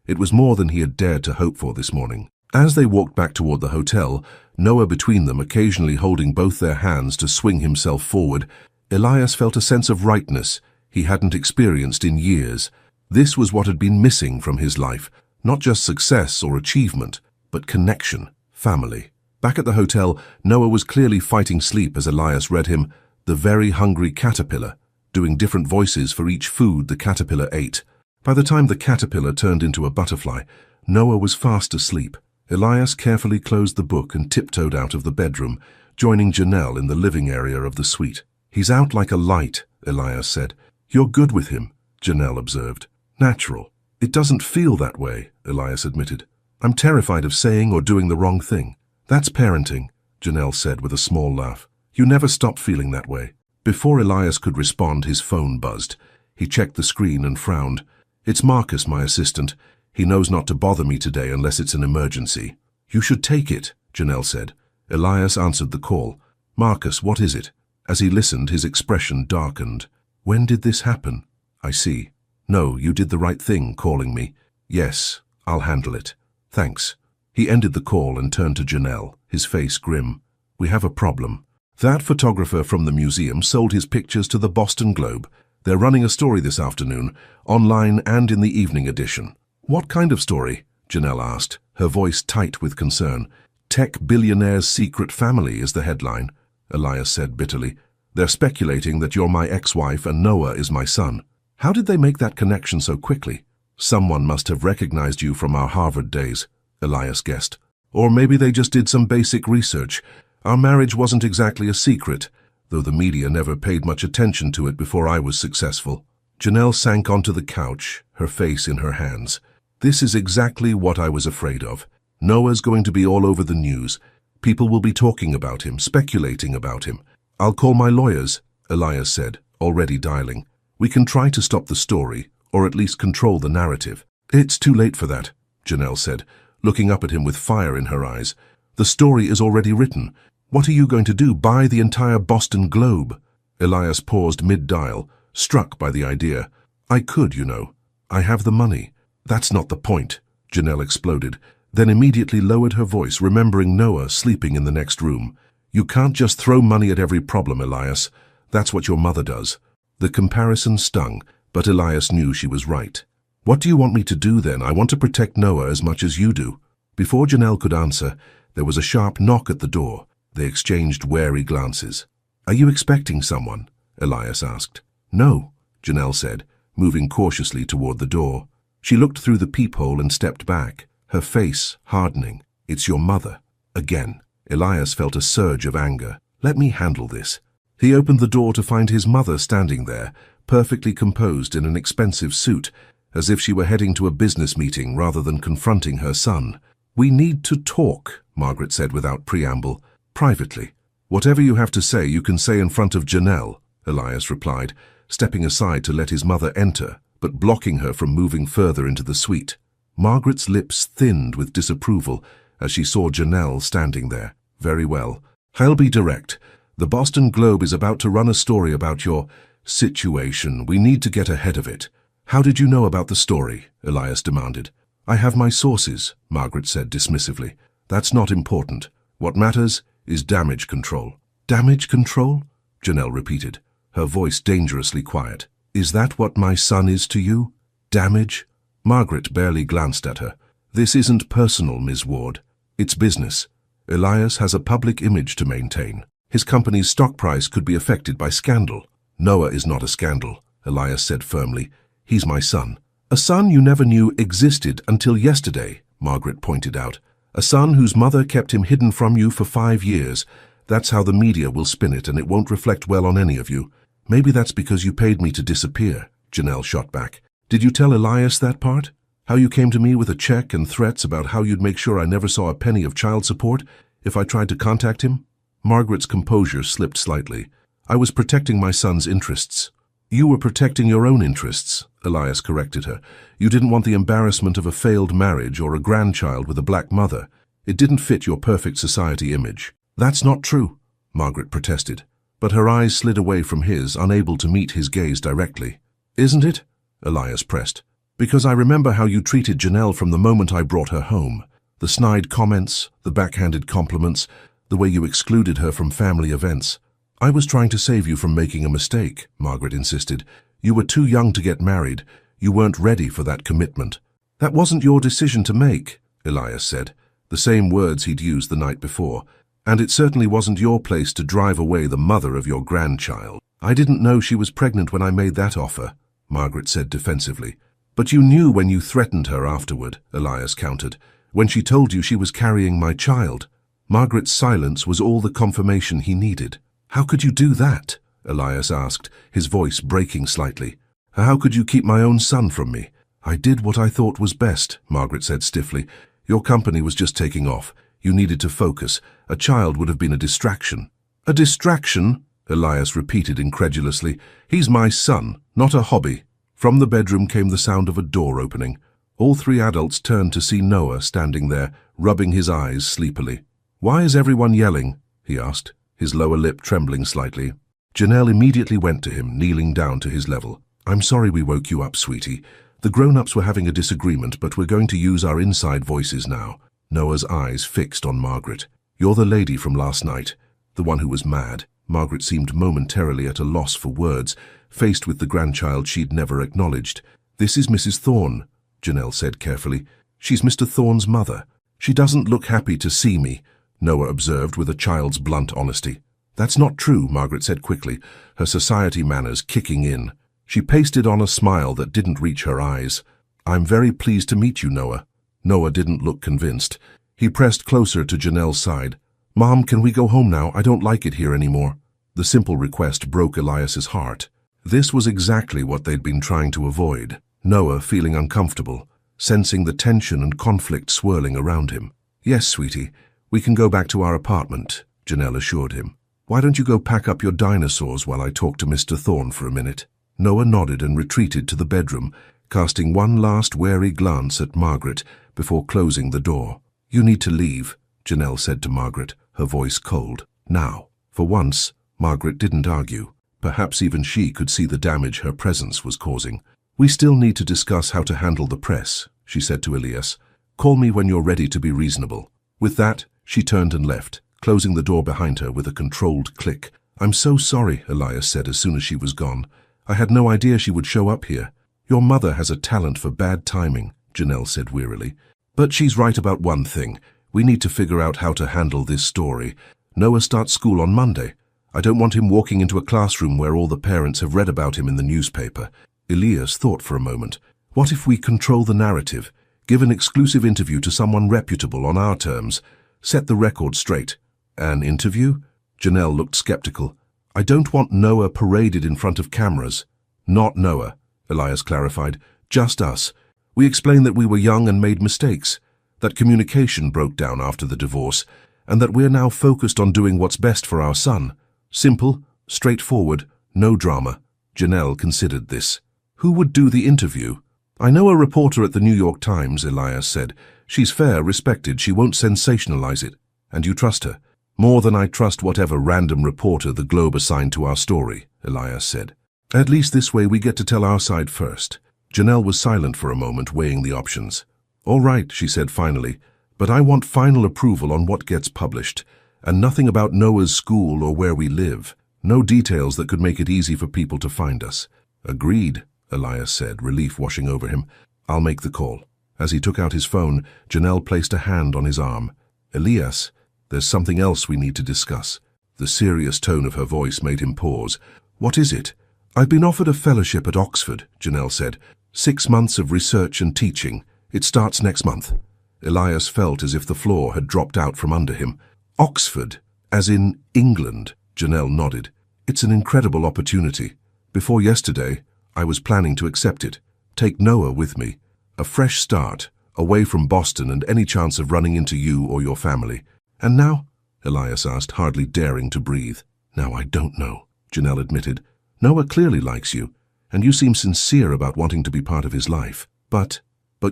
It was more than he had dared to hope for this morning. As they walked back toward the hotel, Noah between them occasionally holding both their hands to swing himself forward, Elias felt a sense of rightness he hadn't experienced in years. This was what had been missing from his life, not just success or achievement, but connection, family. Back at the hotel, Noah was clearly fighting sleep as Elias read him The Very Hungry Caterpillar, doing different voices for each food the caterpillar ate. By the time the caterpillar turned into a butterfly, Noah was fast asleep. Elias carefully closed the book and tiptoed out of the bedroom, joining Janelle in the living area of the suite. "He's out like a light," Elias said. "You're good with him," Janelle observed. "Natural." "It doesn't feel that way," Elias admitted. "I'm terrified of saying or doing the wrong thing." "That's parenting," Janelle said with a small laugh. "You never stop feeling that way." Before Elias could respond, his phone buzzed. He checked the screen and frowned. "It's Marcus, my assistant. He knows not to bother me today unless it's an emergency." "You should take it," Janelle said. Elias answered the call. "Marcus, what is it?" As he listened, his expression darkened. "When did this happen?" "I see. No, you did the right thing calling me." "Yes, I'll handle it. Thanks." He ended the call and turned to Janelle, his face grim. "We have a problem. That photographer from the museum sold his pictures to the Boston Globe. They're running a story this afternoon, online and in the evening edition." "What kind of story?" Janelle asked, her voice tight with concern. "Tech billionaire's secret family" is the headline, Elias said bitterly. "They're speculating that you're my ex-wife and Noah is my son." "How did they make that connection so quickly?" "Someone must have recognized you from our Harvard days," Elias guessed. "Or maybe they just did some basic research. Our marriage wasn't exactly a secret, though the media never paid much attention to it before I was successful." Janelle sank onto the couch, her face in her hands. "This is exactly what I was afraid of. Noah's going to be all over the news. People will be talking about him, speculating about him." "I'll call my lawyers," Elias said, already dialing. "We can try to stop the story, or at least control the narrative." "It's too late for that," Janelle said, looking up at him with fire in her eyes. "The story is already written. What are you going to do, buy the entire Boston Globe?" Elias paused mid-dial, struck by the idea. "I could, you know. I have the money." "That's not the point," Janelle exploded, then immediately lowered her voice, remembering Noah sleeping in the next room. "You can't just throw money at every problem, Elias. That's what your mother does." The comparison stung, but Elias knew she was right. "What do you want me to do then? I want to protect Noah as much as you do." Before Janelle could answer, there was a sharp knock at the door. They exchanged wary glances. "Are you expecting someone?" Elias asked. "No," Janelle said, moving cautiously toward the door. She looked through the peephole and stepped back, her face hardening. "It's your mother." Again, Elias felt a surge of anger. "Let me handle this." He opened the door to find his mother standing there, perfectly composed in an expensive suit, as if she were heading to a business meeting rather than confronting her son. "We need to talk," Margaret said without preamble. "Privately. Whatever you have to say, you can say in front of Janelle," Elias replied, stepping aside to let his mother enter, but blocking her from moving further into the suite. Margaret's lips thinned with disapproval as she saw Janelle standing there. "Very well. I'll be direct. The Boston Globe is about to run a story about your situation. We need to get ahead of it." "How did you know about the story?" Elias demanded. "I have my sources," Margaret said dismissively. "That's not important. What matters is damage control." "Damage control?" Janelle repeated, her voice dangerously quiet. "Is that what my son is to you? Damage?" Margaret barely glanced at her. "This isn't personal, Ms. Ward. It's business. Elias has a public image to maintain. His company's stock price could be affected by scandal." "Noah is not a scandal," Elias said firmly. "He's my son." "A son you never knew existed until yesterday," Margaret pointed out. "A son whose mother kept him hidden from you for 5 years. That's how the media will spin it, and it won't reflect well on any of you." "Maybe that's because you paid me to disappear," Janelle shot back. "Did you tell Elias that part? How you came to me with a check and threats about how you'd make sure I never saw a penny of child support if I tried to contact him?" Margaret's composure slipped slightly. "I was protecting my son's interests." "You were protecting your own interests," Elias corrected her. "You didn't want the embarrassment of a failed marriage or a grandchild with a black mother. It didn't fit your perfect society image." "That's not true," Margaret protested, but her eyes slid away from his, unable to meet his gaze directly. "Isn't it?" Elias pressed. "Because I remember how you treated Janelle from the moment I brought her home. The snide comments, the backhanded compliments, the way you excluded her from family events. "I was trying to save you from making a mistake," Margaret insisted. "You were too young to get married. You weren't ready for that commitment. That wasn't your decision to make, Elias said, the same words he'd used the night before. And it certainly wasn't your place to drive away the mother of your grandchild. I didn't know she was pregnant when I made that offer, Margaret said defensively. But you knew when you threatened her afterward, Elias countered, when she told you she was carrying my child. Margaret's silence was all the confirmation he needed. How could you do that? Elias asked, his voice breaking slightly. How could you keep my own son from me? I did what I thought was best, Margaret said stiffly. Your company was just taking off. You needed to focus. A child would have been a distraction. A distraction? Elias repeated incredulously. He's my son, not a hobby. From the bedroom came the sound of a door opening. All three adults turned to see Noah standing there, rubbing his eyes sleepily. Why is everyone yelling? He asked, his lower lip trembling slightly. Janelle immediately went to him, kneeling down to his level. I'm sorry we woke you up, sweetie. The grown-ups were having a disagreement, but we're going to use our inside voices now. Noah's eyes fixed on Margaret. You're the lady from last night, the one who was mad. Margaret seemed momentarily at a loss for words, faced with the grandchild she'd never acknowledged. This is Mrs. Thorne, Janelle said carefully. She's Mr. Thorne's mother. She doesn't look happy to see me, Noah observed with a child's blunt honesty. That's not true, Margaret said quickly, her society manners kicking in. She pasted on a smile that didn't reach her eyes. I'm very pleased to meet you, Noah. Noah didn't look convinced. He pressed closer to Janelle's side. Mom, can we go home now? I don't like it here anymore. The simple request broke Elias's heart. This was exactly what they'd been trying to avoid. Noah feeling uncomfortable, sensing the tension and conflict swirling around him. Yes, sweetie, we can go back to our apartment, Janelle assured him. Why don't you go pack up your dinosaurs while I talk to Mr. Thorne for a minute? Noah nodded and retreated to the bedroom, casting one last wary glance at Margaret before closing the door. You need to leave, Janelle said to Margaret, her voice cold. Now. For once, Margaret didn't argue. Perhaps even she could see the damage her presence was causing. We still need to discuss how to handle the press, she said to Elias. Call me when you're ready to be reasonable. With that, she turned and left, closing the door behind her with a controlled click. I'm so sorry, Elias said as soon as she was gone. I had no idea she would show up here. Your mother has a talent for bad timing, Janelle said wearily. But she's right about one thing. We need to figure out how to handle this story. Noah starts school on Monday. I don't want him walking into a classroom where all the parents have read about him in the newspaper. Elias thought for a moment. What if we control the narrative? Give an exclusive interview to someone reputable on our terms. Set the record straight. An interview? Janelle looked skeptical. I don't want Noah paraded in front of cameras. Not Noah, Elias clarified. Just us. We explained that we were young and made mistakes, that communication broke down after the divorce, and that we're now focused on doing what's best for our son. Simple, straightforward, no drama. Janelle considered this. Who would do the interview? I know a reporter at the New York Times, Elias said. She's fair, respected, she won't sensationalize it. And you trust her? More than I trust whatever random reporter the Globe assigned to our story, Elias said. At least this way we get to tell our side first. Janelle was silent for a moment, weighing the options. All right, she said finally, but I want final approval on what gets published, and nothing about Noah's school or where we live. No details that could make it easy for people to find us. Agreed, Elias said, relief washing over him. I'll make the call. As he took out his phone, Janelle placed a hand on his arm. Elias, there's something else we need to discuss. The serious tone of her voice made him pause. What is it? I've been offered a fellowship at Oxford, Janelle said. 6 months of research and teaching. It starts next month. Elias felt as if the floor had dropped out from under him. Oxford, as in England, Janelle nodded. It's an incredible opportunity. Before yesterday, I was planning to accept it. Take Noah with me. A fresh start, away from Boston and any chance of running into you or your family. And now? Elias asked, hardly daring to breathe. Now I don't know, Janelle admitted. Noah clearly likes you, and you seem sincere about wanting to be part of his life. But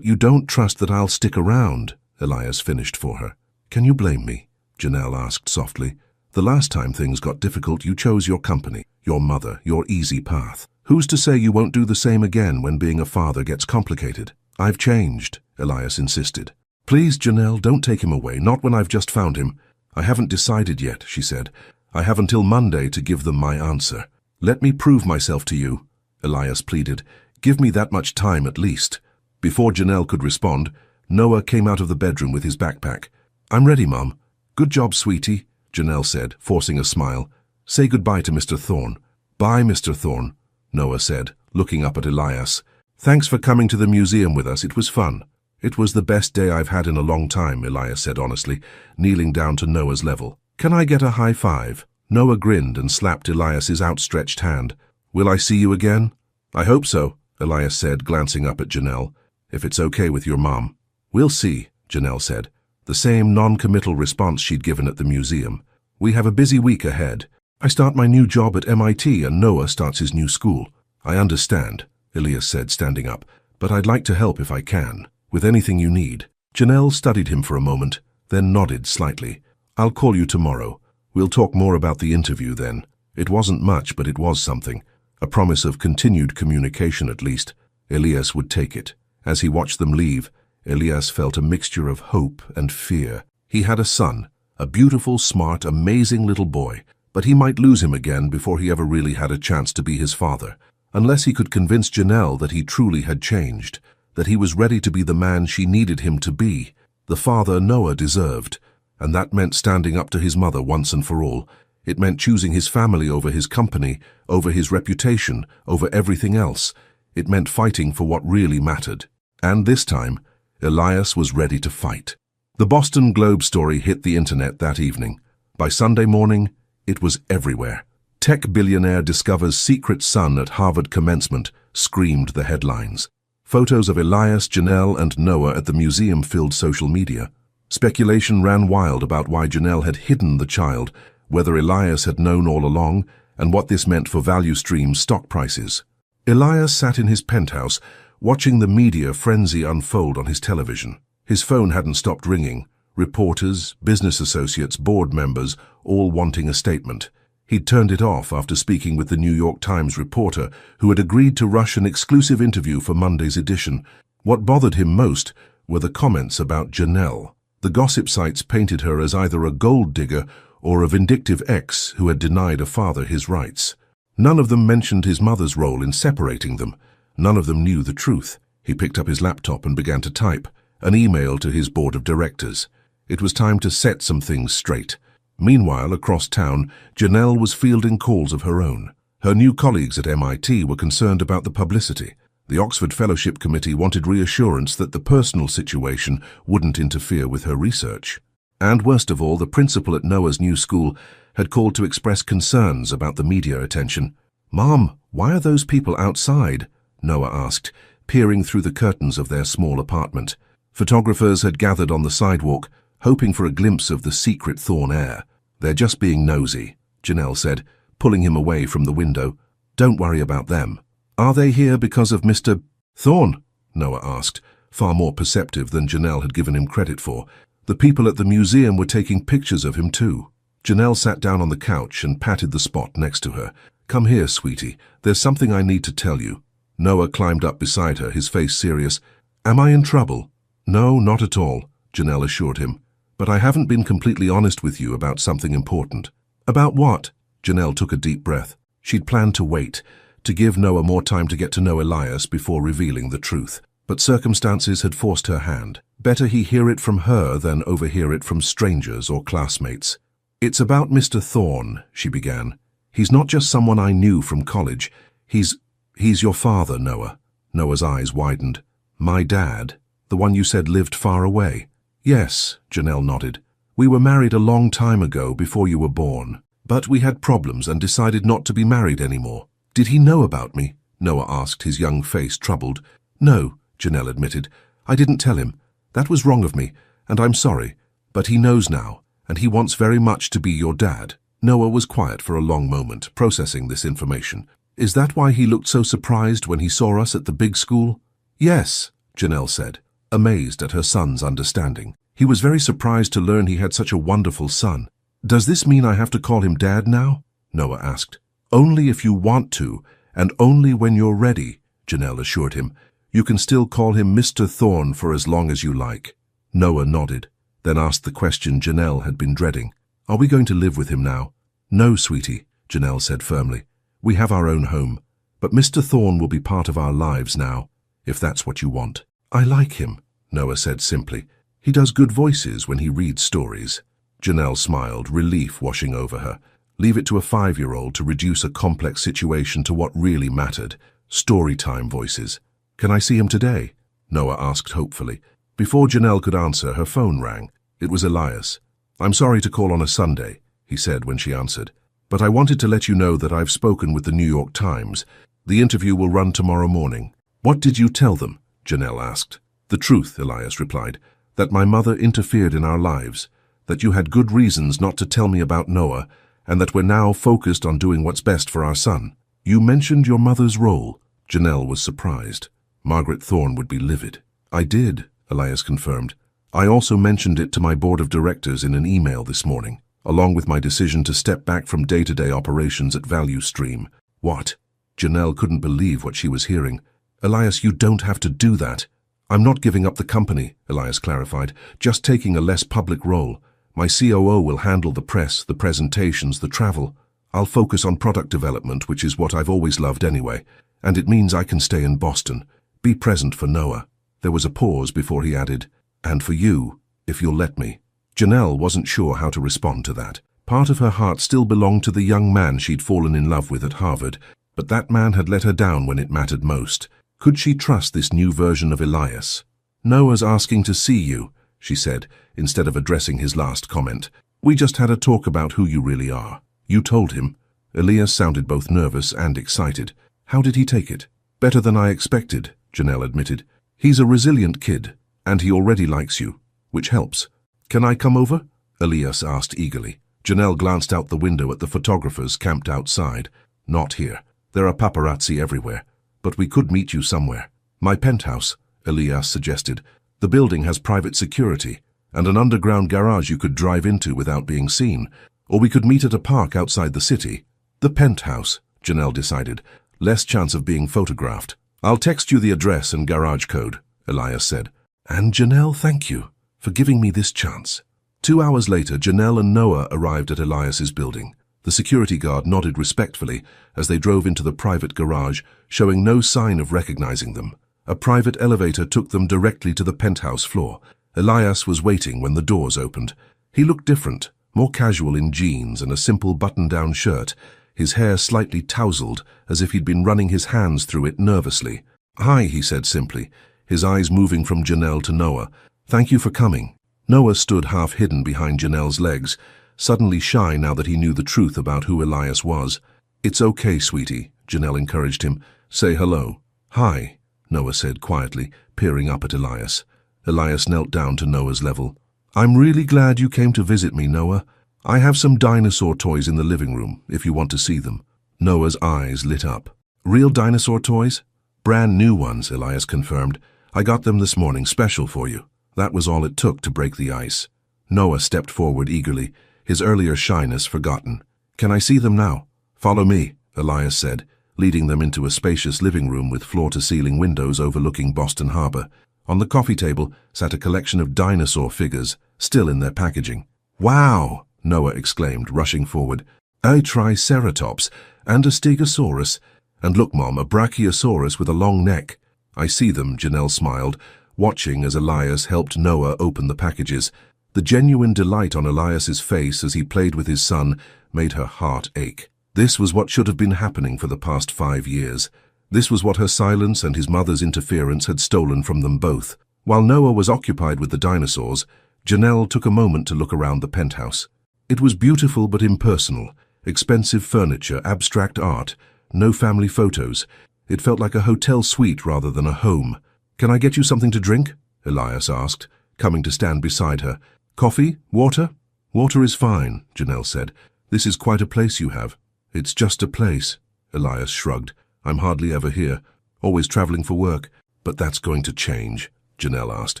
you don't trust that I'll stick around, Elias finished for her. Can you blame me? Janelle asked softly. The last time things got difficult, you chose your company, your mother, your easy path. Who's to say you won't do the same again when being a father gets complicated? I've changed, Elias insisted. Please, Janelle, don't take him away, not when I've just found him. I haven't decided yet, she said. I have until Monday to give them my answer. Let me prove myself to you, Elias pleaded, Give me that much time at least. Before Janelle could respond, Noah came out of the bedroom with his backpack. I'm ready, Mum. Good job, sweetie, Janelle said, forcing a smile. Say goodbye to Mr. Thorne. Bye, Mr. Thorne, Noah said, looking up at Elias. Thanks for coming to the museum with us. It was fun. It was the best day I've had in a long time, Elias said honestly, kneeling down to Noah's level. Can I get a high five? Noah grinned and slapped Elias's outstretched hand. Will I see you again? I hope so, Elias said, glancing up at Janelle. If it's okay with your mom. We'll see, Janelle said, the same non-committal response she'd given at the museum. We have a busy week ahead. I start my new job at MIT and Noah starts his new school. I understand, Elias said, standing up, but I'd like to help if I can, with anything you need. Janelle studied him for a moment, then nodded slightly. I'll call you tomorrow. We'll talk more about the interview then. It wasn't much, but it was something. A promise of continued communication at least. Elias would take it. As he watched them leave, Elias felt a mixture of hope and fear. He had a son, a beautiful, smart, amazing little boy, but he might lose him again before he ever really had a chance to be his father, unless he could convince Janelle that he truly had changed, that he was ready to be the man she needed him to be, the father Noah deserved. And that meant standing up to his mother once and for all. It meant choosing his family over his company, over his reputation, over everything else. It meant fighting for what really mattered. And this time, Elias was ready to fight. The Boston Globe story hit the internet that evening. By Sunday morning, it was everywhere. Tech billionaire discovers secret son at Harvard commencement, screamed the headlines. Photos of Elias, Janelle, and Noah at the museum filled social media. Speculation ran wild about why Janelle had hidden the child, whether Elias had known all along, and what this meant for Value Stream's stock prices. Elias sat in his penthouse, watching the media frenzy unfold on his television. His phone hadn't stopped ringing. Reporters, business associates, board members, all wanting a statement. He'd turned it off after speaking with the New York Times reporter who had agreed to rush an exclusive interview for Monday's edition. What bothered him most were the comments about Janelle. The gossip sites painted her as either a gold digger or a vindictive ex who had denied a father his rights. None of them mentioned his mother's role in separating them. None of them knew the truth. He picked up his laptop and began to type an email to his board of directors. It was time to set some things straight. Meanwhile, across town, Janelle was fielding calls of her own. Her new colleagues at MIT were concerned about the publicity. The Oxford Fellowship Committee wanted reassurance that the personal situation wouldn't interfere with her research. And worst of all, the principal at Noah's new school had called to express concerns about the media attention. "Mom, why are those people outside?" Noah asked, peering through the curtains of their small apartment. Photographers had gathered on the sidewalk, hoping for a glimpse of the secret Thorne heir. "They're just being nosy," Janelle said, pulling him away from the window. "Don't worry about them." "Are they here because of Mr. Thorne?" Noah asked, far more perceptive than Janelle had given him credit for. The people at the museum were taking pictures of him too. Janelle sat down on the couch and patted the spot next to her. "Come here, sweetie. There's something I need to tell you." Noah climbed up beside her, his face serious. "Am I in trouble?" "No, not at all," Janelle assured him. "But I haven't been completely honest with you about something important." "About what?" Janelle took a deep breath. She'd planned to wait, to give Noah more time to get to know Elias before revealing the truth. But circumstances had forced her hand. Better he hear it from her than overhear it from strangers or classmates. "It's about Mr. Thorne," she began. "He's not just someone I knew from college. He's your father, Noah." Noah's eyes widened. "My dad? The one you said lived far away?" "Yes," Janelle nodded. "We were married a long time ago, before you were born. But we had problems and decided not to be married anymore." "Did he know about me?" Noah asked, his young face troubled. "No," Janelle admitted. "I didn't tell him. That was wrong of me, and I'm sorry. But he knows now, and he wants very much to be your dad." Noah was quiet for a long moment, processing this information. "Is that why he looked so surprised when he saw us at the big school?" "Yes," Janelle said, amazed at her son's understanding. "He was very surprised to learn he had such a wonderful son." "Does this mean I have to call him Dad now?" Noah asked. "Only if you want to, and only when you're ready," Janelle assured him. "You can still call him Mr. Thorne for as long as you like." Noah nodded, then asked the question Janelle had been dreading. "Are we going to live with him now?" "No, sweetie," Janelle said firmly. "We have our own home. But Mr. Thorne will be part of our lives now, if that's what you want. I like him, Noah said simply. He does good voices when he reads stories. Janelle smiled, relief washing over her. Leave it to a 5-year-old to reduce a complex situation to what really mattered. Storytime voices. Can I see him today? Noah asked hopefully. Before Janelle could answer, her phone rang. It was Elias. I'm sorry to call on a Sunday, he said when she answered. But I wanted to let you know that I've spoken with the New York Times. The interview will run tomorrow morning. What did you tell them? Janelle asked. The truth, Elias replied. That my mother interfered in our lives. That you had good reasons not to tell me about Noah, and that we're now focused on doing what's best for our son. You mentioned your mother's role. Janelle was surprised. Margaret Thorne would be livid. I did, Elias confirmed. I also mentioned it to my board of directors in an email this morning, along with my decision to step back from day-to-day operations at Value Stream. What? Janelle couldn't believe what she was hearing. Elias, you don't have to do that. I'm not giving up the company, Elias clarified, just taking a less public role. My COO will handle the press, the presentations, the travel. I'll focus on product development, which is what I've always loved anyway, and it means I can stay in Boston. Be present for Noah. There was a pause before he added, and for you, if you'll let me. Janelle wasn't sure how to respond to that. Part of her heart still belonged to the young man she'd fallen in love with at Harvard, but that man had let her down when it mattered most. Could she trust this new version of Elias? Noah's asking to see you, she said, instead of addressing his last comment. We just had a talk about who you really are. You told him. Elias sounded both nervous and excited. How did he take it? Better than I expected, Janelle admitted. He's a resilient kid, and he already likes you, which helps. Can I come over? Elias asked eagerly. Janelle glanced out the window at the photographers camped outside. Not here. There are paparazzi everywhere. But we could meet you somewhere. My penthouse, Elias suggested. The building has private security and an underground garage you could drive into without being seen. Or we could meet at a park outside the city. The penthouse, Janelle decided. Less chance of being photographed. I'll text you the address and garage code, Elias said. And Janelle, thank you for giving me this chance. 2 hours later, Janelle and Noah arrived at Elias's building. The security guard nodded respectfully as they drove into the private garage, showing no sign of recognizing them. A private elevator took them directly to the penthouse floor. Elias was waiting when the doors opened. He looked different, more casual in jeans and a simple button-down shirt, his hair slightly tousled as if he'd been running his hands through it nervously. Hi, he said simply, his eyes moving from Janelle to Noah. Thank you for coming. Noah stood half hidden behind Janelle's legs, suddenly shy now that he knew the truth about who Elias was. It's okay, sweetie, Janelle encouraged him. Say hello. Hi, Noah said quietly, peering up at Elias. Elias knelt down to Noah's level. I'm really glad you came to visit me, Noah. I have some dinosaur toys in the living room, if you want to see them. Noah's eyes lit up. Real dinosaur toys? Brand new ones, Elias confirmed. I got them this morning, special for you. That was all it took to break the ice. Noah stepped forward eagerly, his earlier shyness forgotten. Can I see them now? Follow me, Elias said, leading them into a spacious living room with floor-to-ceiling windows overlooking Boston Harbor. On the coffee table sat a collection of dinosaur figures, still in their packaging. Wow! Noah exclaimed, rushing forward. A Triceratops and a Stegosaurus. And look, Mom, a Brachiosaurus with a long neck. I see them, Janelle smiled, watching as Elias helped Noah open the packages. The genuine delight on Elias's face as he played with his son made her heart ache. This was what should have been happening for the past 5 years. This was what her silence and his mother's interference had stolen from them both. While Noah was occupied with the dinosaurs, Janelle took a moment to look around the penthouse. It was beautiful but impersonal. Expensive furniture, abstract art, no family photos. It felt like a hotel suite rather than a home. Can I get you something to drink? Elias asked, coming to stand beside her. Coffee? Water? Water is fine, Janelle said. This is quite a place you have. It's just a place, Elias shrugged. I'm hardly ever here, always traveling for work. But that's going to change, Janelle asked,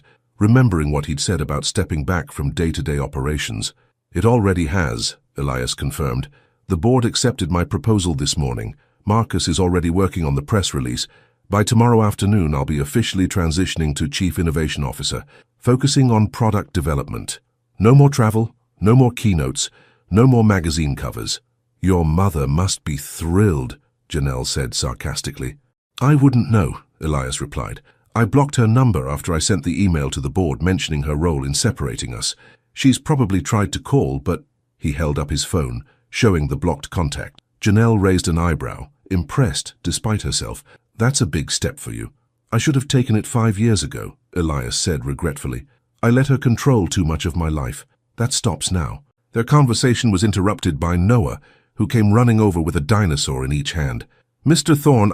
remembering what he'd said about stepping back from day-to-day operations. It already has, Elias confirmed. The board accepted my proposal this morning. Marcus is already working on the press release. By tomorrow afternoon, I'll be officially transitioning to Chief Innovation Officer, focusing on product development. No more travel, no more keynotes, no more magazine covers. Your mother must be thrilled, Janelle said sarcastically. I wouldn't know, Elias replied. I blocked her number after I sent the email to the board mentioning her role in separating us. She's probably tried to call, but... He held up his phone, showing the blocked contact. Janelle raised an eyebrow, impressed despite herself. That's a big step for you. I should have taken it 5 years ago, Elias said regretfully. I let her control too much of my life. That stops now. Their conversation was interrupted by Noah, who came running over with a dinosaur in each hand. Mr. Thorne,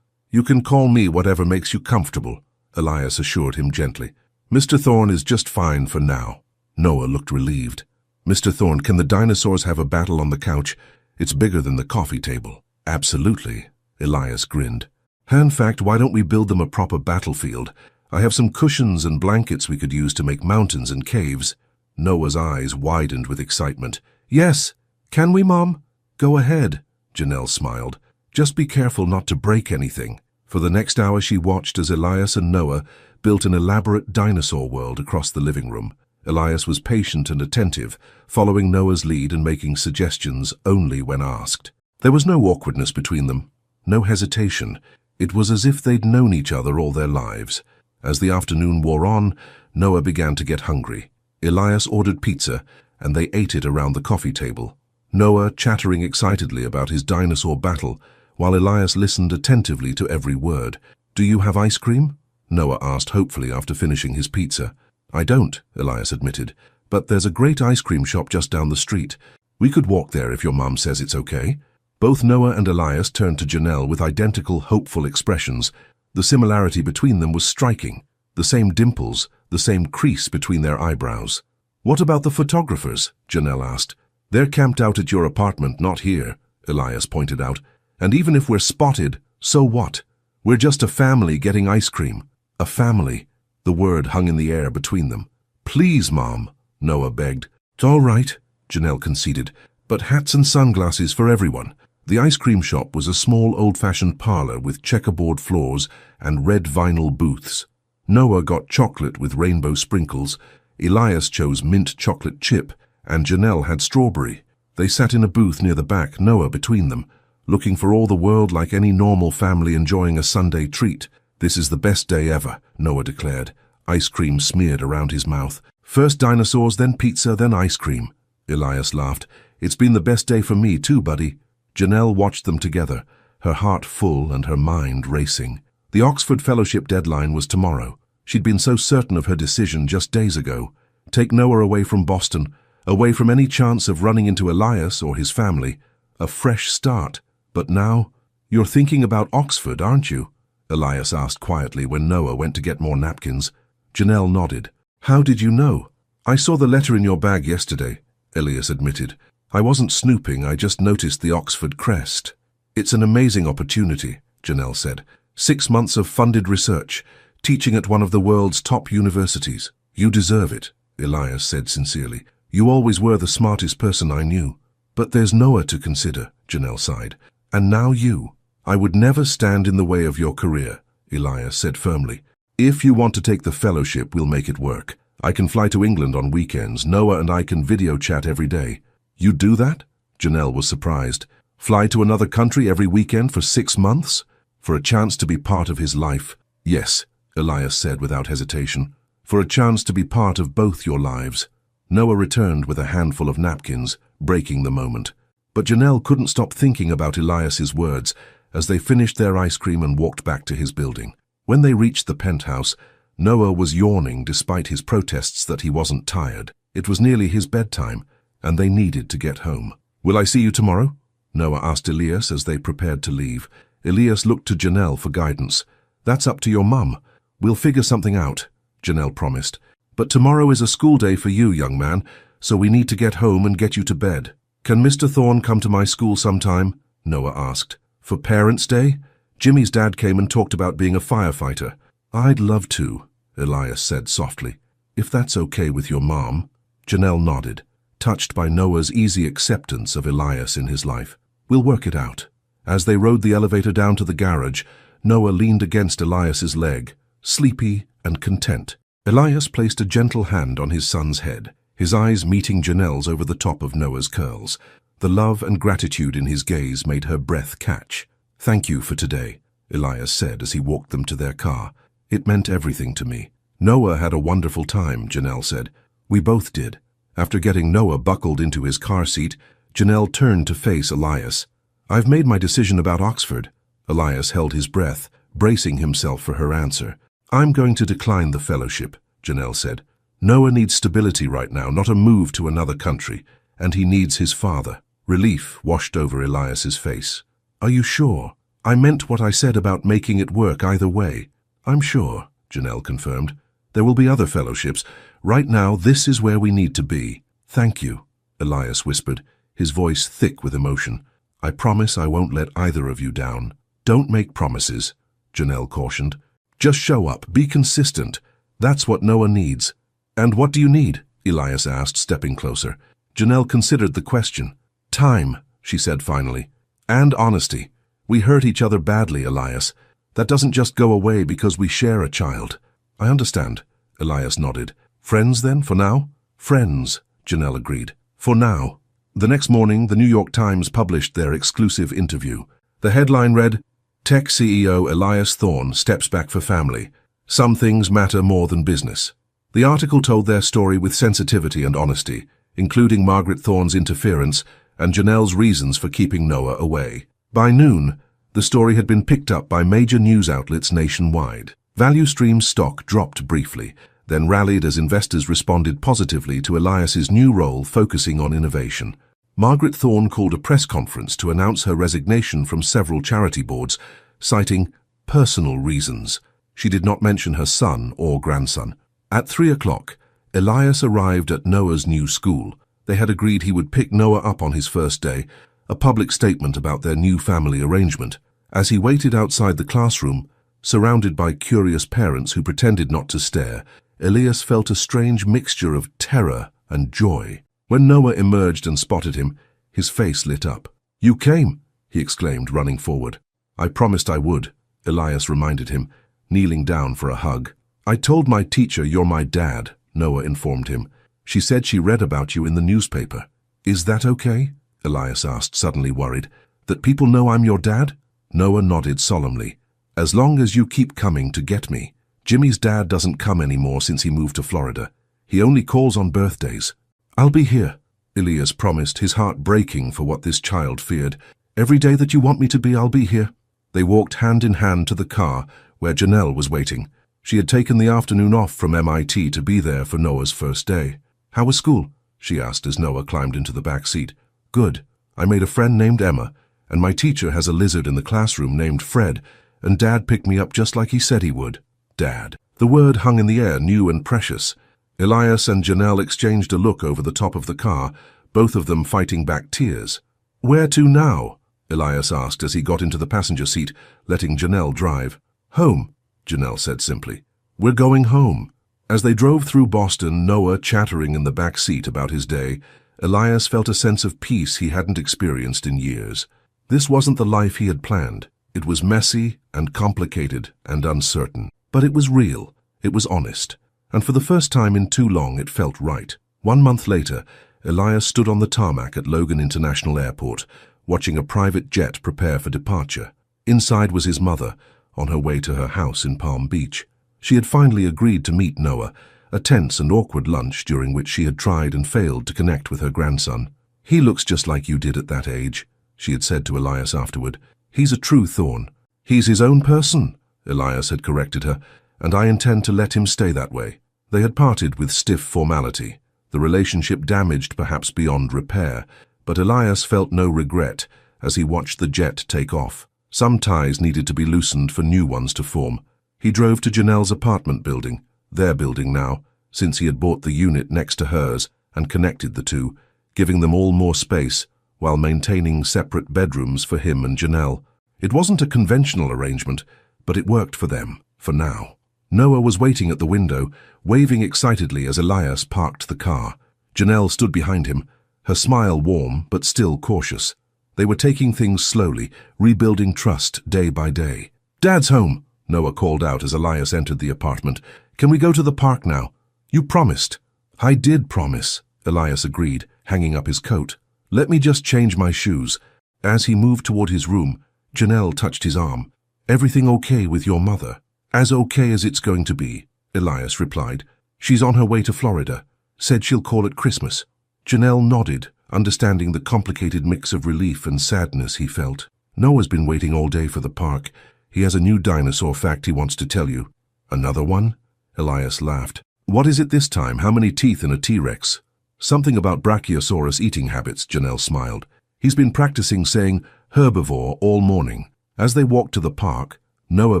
you can call me whatever makes you comfortable, Elias assured him gently. Mr. Thorne is just fine for now. Noah looked relieved. Mr. Thorne, can the dinosaurs have a battle on the couch? It's bigger than the coffee table. Absolutely, Elias grinned. In fact, why don't we build them a proper battlefield? I have some cushions and blankets we could use to make mountains and caves. Noah's eyes widened with excitement. Yes, can we, Mom? Go ahead, Janelle smiled. Just be careful not to break anything. For the next hour she watched as Elias and Noah built an elaborate dinosaur world across the living room. Elias was patient and attentive, following Noah's lead and making suggestions only when asked. There was no awkwardness between them, no hesitation. It was as if they'd known each other all their lives. As the afternoon wore on, Noah began to get hungry. Elias ordered pizza, and they ate it around the coffee table. Noah chattering excitedly about his dinosaur battle, while Elias listened attentively to every word. Do you have ice cream? Noah asked hopefully after finishing his pizza. I don't, Elias admitted, but there's a great ice cream shop just down the street. We could walk there if your mom says it's okay. Both Noah and Elias turned to Janelle with identical, hopeful expressions. The similarity between them was striking. The same dimples, the same crease between their eyebrows. What about the photographers? Janelle asked. They're camped out at your apartment, not here, Elias pointed out. And even if we're spotted, so what? We're just a family getting ice cream. A family. The word hung in the air between them. Please, Mom, Noah begged. It's all right, Janelle conceded, but hats and sunglasses for everyone. The ice cream shop was a small old-fashioned parlor with checkerboard floors and red vinyl booths. Noah got chocolate with rainbow sprinkles, Elias chose mint chocolate chip, and Janelle had strawberry. They sat in a booth near the back, Noah between them, looking for all the world like any normal family enjoying a Sunday treat. This is the best day ever, Noah declared, ice cream smeared around his mouth. First dinosaurs, then pizza, then ice cream. Elias laughed. It's been the best day for me too, buddy. Janelle watched them together, her heart full and her mind racing. The Oxford Fellowship deadline was tomorrow. She'd been so certain of her decision just days ago. Take Noah away from Boston, away from any chance of running into Elias or his family. A fresh start. But now, you're thinking about Oxford, aren't you? Elias asked quietly when Noah went to get more napkins. Janelle nodded. How did you know? I saw the letter in your bag yesterday, Elias admitted. I wasn't snooping, I just noticed the Oxford crest. It's an amazing opportunity, Janelle said. 6 months of funded research, teaching at one of the world's top universities. You deserve it, Elias said sincerely. You always were the smartest person I knew. But there's Noah to consider, Janelle sighed. And now you. I would never stand in the way of your career, Elias said firmly. If you want to take the fellowship, we'll make it work. I can fly to England on weekends. Noah and I can video chat every day. You do that? Janelle was surprised. Fly to another country every weekend for 6 months? For a chance to be part of his life? Yes, Elias said without hesitation. For a chance to be part of both your lives. Noah returned with a handful of napkins, breaking the moment. But Janelle couldn't stop thinking about Elias's words as they finished their ice cream and walked back to his building. When they reached the penthouse, Noah was yawning despite his protests that he wasn't tired. It was nearly his bedtime, and they needed to get home. Will I see you tomorrow? Noah asked Elias as they prepared to leave. Elias looked to Janelle for guidance. That's up to your mum. We'll figure something out, Janelle promised. But tomorrow is a school day for you, young man, so we need to get home and get you to bed. Can Mr. Thorne come to my school sometime? Noah asked. For Parents' Day? Jimmy's dad came and talked about being a firefighter. I'd love to, Elias said softly. If that's okay with your mom. Janelle nodded, touched by Noah's easy acceptance of Elias in his life. We'll work it out. As they rode the elevator down to the garage, Noah leaned against Elias's leg, sleepy and content. Elias placed a gentle hand on his son's head, his eyes meeting Janelle's over the top of Noah's curls. The love and gratitude in his gaze made her breath catch. "Thank you for today," Elias said as he walked them to their car. "It meant everything to me." "Noah had a wonderful time," Janelle said. "We both did." After getting Noah buckled into his car seat, Janelle turned to face Elias. "I've made my decision about Oxford." Elias held his breath, bracing himself for her answer. "I'm going to decline the fellowship," Janelle said. "Noah needs stability right now, not a move to another country, and he needs his father." Relief washed over Elias's face. "Are you sure? I meant what I said about making it work either way." "I'm sure," Janelle confirmed. "There will be other fellowships. Right now, this is where we need to be." "Thank you," Elias whispered, his voice thick with emotion. "I promise I won't let either of you down." "Don't make promises," Janelle cautioned. "Just show up, be consistent. That's what Noah needs." "And what do you need?" Elias asked, stepping closer. Janelle considered the question. "Time," she said finally. "And honesty. We hurt each other badly, Elias. That doesn't just go away because we share a child." "I understand," Elias nodded. "Friends then, for now?" "Friends," Janelle agreed. "For now." The next morning, the New York Times published their exclusive interview. The headline read, "Tech CEO Elias Thorne steps back for family. Some things matter more than business." The article told their story with sensitivity and honesty, including Margaret Thorne's interference and Janelle's reasons for keeping Noah away. By noon, the story had been picked up by major news outlets nationwide. ValueStream's stock dropped briefly, then rallied as investors responded positively to Elias's new role focusing on innovation. Margaret Thorne called a press conference to announce her resignation from several charity boards, citing personal reasons. She did not mention her son or grandson. At 3 o'clock, Elias arrived at Noah's new school. They had agreed he would pick Noah up on his first day, a public statement about their new family arrangement. As he waited outside the classroom, surrounded by curious parents who pretended not to stare, Elias felt a strange mixture of terror and joy. When Noah emerged and spotted him, his face lit up. "You came," he exclaimed, running forward. "I promised I would," Elias reminded him, kneeling down for a hug. "I told my teacher you're my dad," Noah informed him. "She said she read about you in the newspaper." "Is that okay?" Elias asked, suddenly worried. "That people know I'm your dad?" Noah nodded solemnly. "As long as you keep coming to get me. Jimmy's dad doesn't come anymore since he moved to Florida. He only calls on birthdays." "I'll be here," Elias promised, his heart breaking for what this child feared. "Every day that you want me to be, I'll be here." They walked hand in hand to the car, where Janelle was waiting. She had taken the afternoon off from MIT to be there for Noah's first day. "How was school?" she asked as Noah climbed into the back seat. "Good. I made a friend named Emma, and my teacher has a lizard in the classroom named Fred, and Dad picked me up just like he said he would." Dad. The word hung in the air, new and precious. Elias and Janelle exchanged a look over the top of the car, both of them fighting back tears. "Where to now?" Elias asked as he got into the passenger seat, letting Janelle drive. "Home," Janelle said simply. "We're going home." As they drove through Boston, Noah chattering in the back seat about his day, Elias felt a sense of peace he hadn't experienced in years. This wasn't the life he had planned. It was messy and complicated and uncertain. But it was real. It was honest. And for the first time in too long, it felt right. 1 month later, Elias stood on the tarmac at Logan International Airport, watching a private jet prepare for departure. Inside was his mother, on her way to her house in Palm Beach. She had finally agreed to meet Noah, a tense and awkward lunch during which she had tried and failed to connect with her grandson. "He looks just like you did at that age," she had said to Elias afterward. "He's a true Thorne." "He's his own person," Elias had corrected her, "and I intend to let him stay that way." They had parted with stiff formality, the relationship damaged perhaps beyond repair, but Elias felt no regret as he watched the jet take off. Some ties needed to be loosened for new ones to form. He drove to Janelle's apartment building, their building now, since he had bought the unit next to hers and connected the two, giving them all more space while maintaining separate bedrooms for him and Janelle. It wasn't a conventional arrangement, but it worked for them, for now. Noah was waiting at the window, waving excitedly as Elias parked the car. Janelle stood behind him, her smile warm but still cautious. They were taking things slowly, rebuilding trust day by day. "Dad's home," Noah called out as Elias entered the apartment. "Can we go to the park now?" "You promised." "I did promise," Elias agreed, hanging up his coat. Let me just change my shoes. As he moved toward his room, Janelle touched his arm. Everything okay with your mother? As okay as it's going to be, Elias replied. She's on her way to Florida. Said she'll call it Christmas. Janelle nodded, understanding the complicated mix of relief and sadness he felt. Noah's been waiting all day for the park. He has a new dinosaur fact he wants to tell you. Another one? Elias laughed. What is it this time? How many teeth in a T-Rex? Something about Brachiosaurus eating habits, Janelle smiled. He's been practicing saying herbivore all morning. As they walked to the park, Noah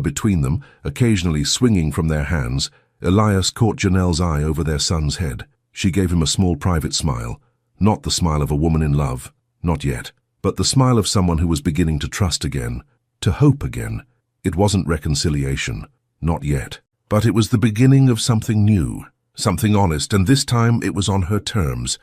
between them, occasionally swinging from their hands, Elias caught Janelle's eye over their son's head. She gave him a small private smile. Not the smile of a woman in love, not yet, but the smile of someone who was beginning to trust again, to hope again. It wasn't reconciliation, not yet, but it was the beginning of something new, something honest, and this time it was on her terms.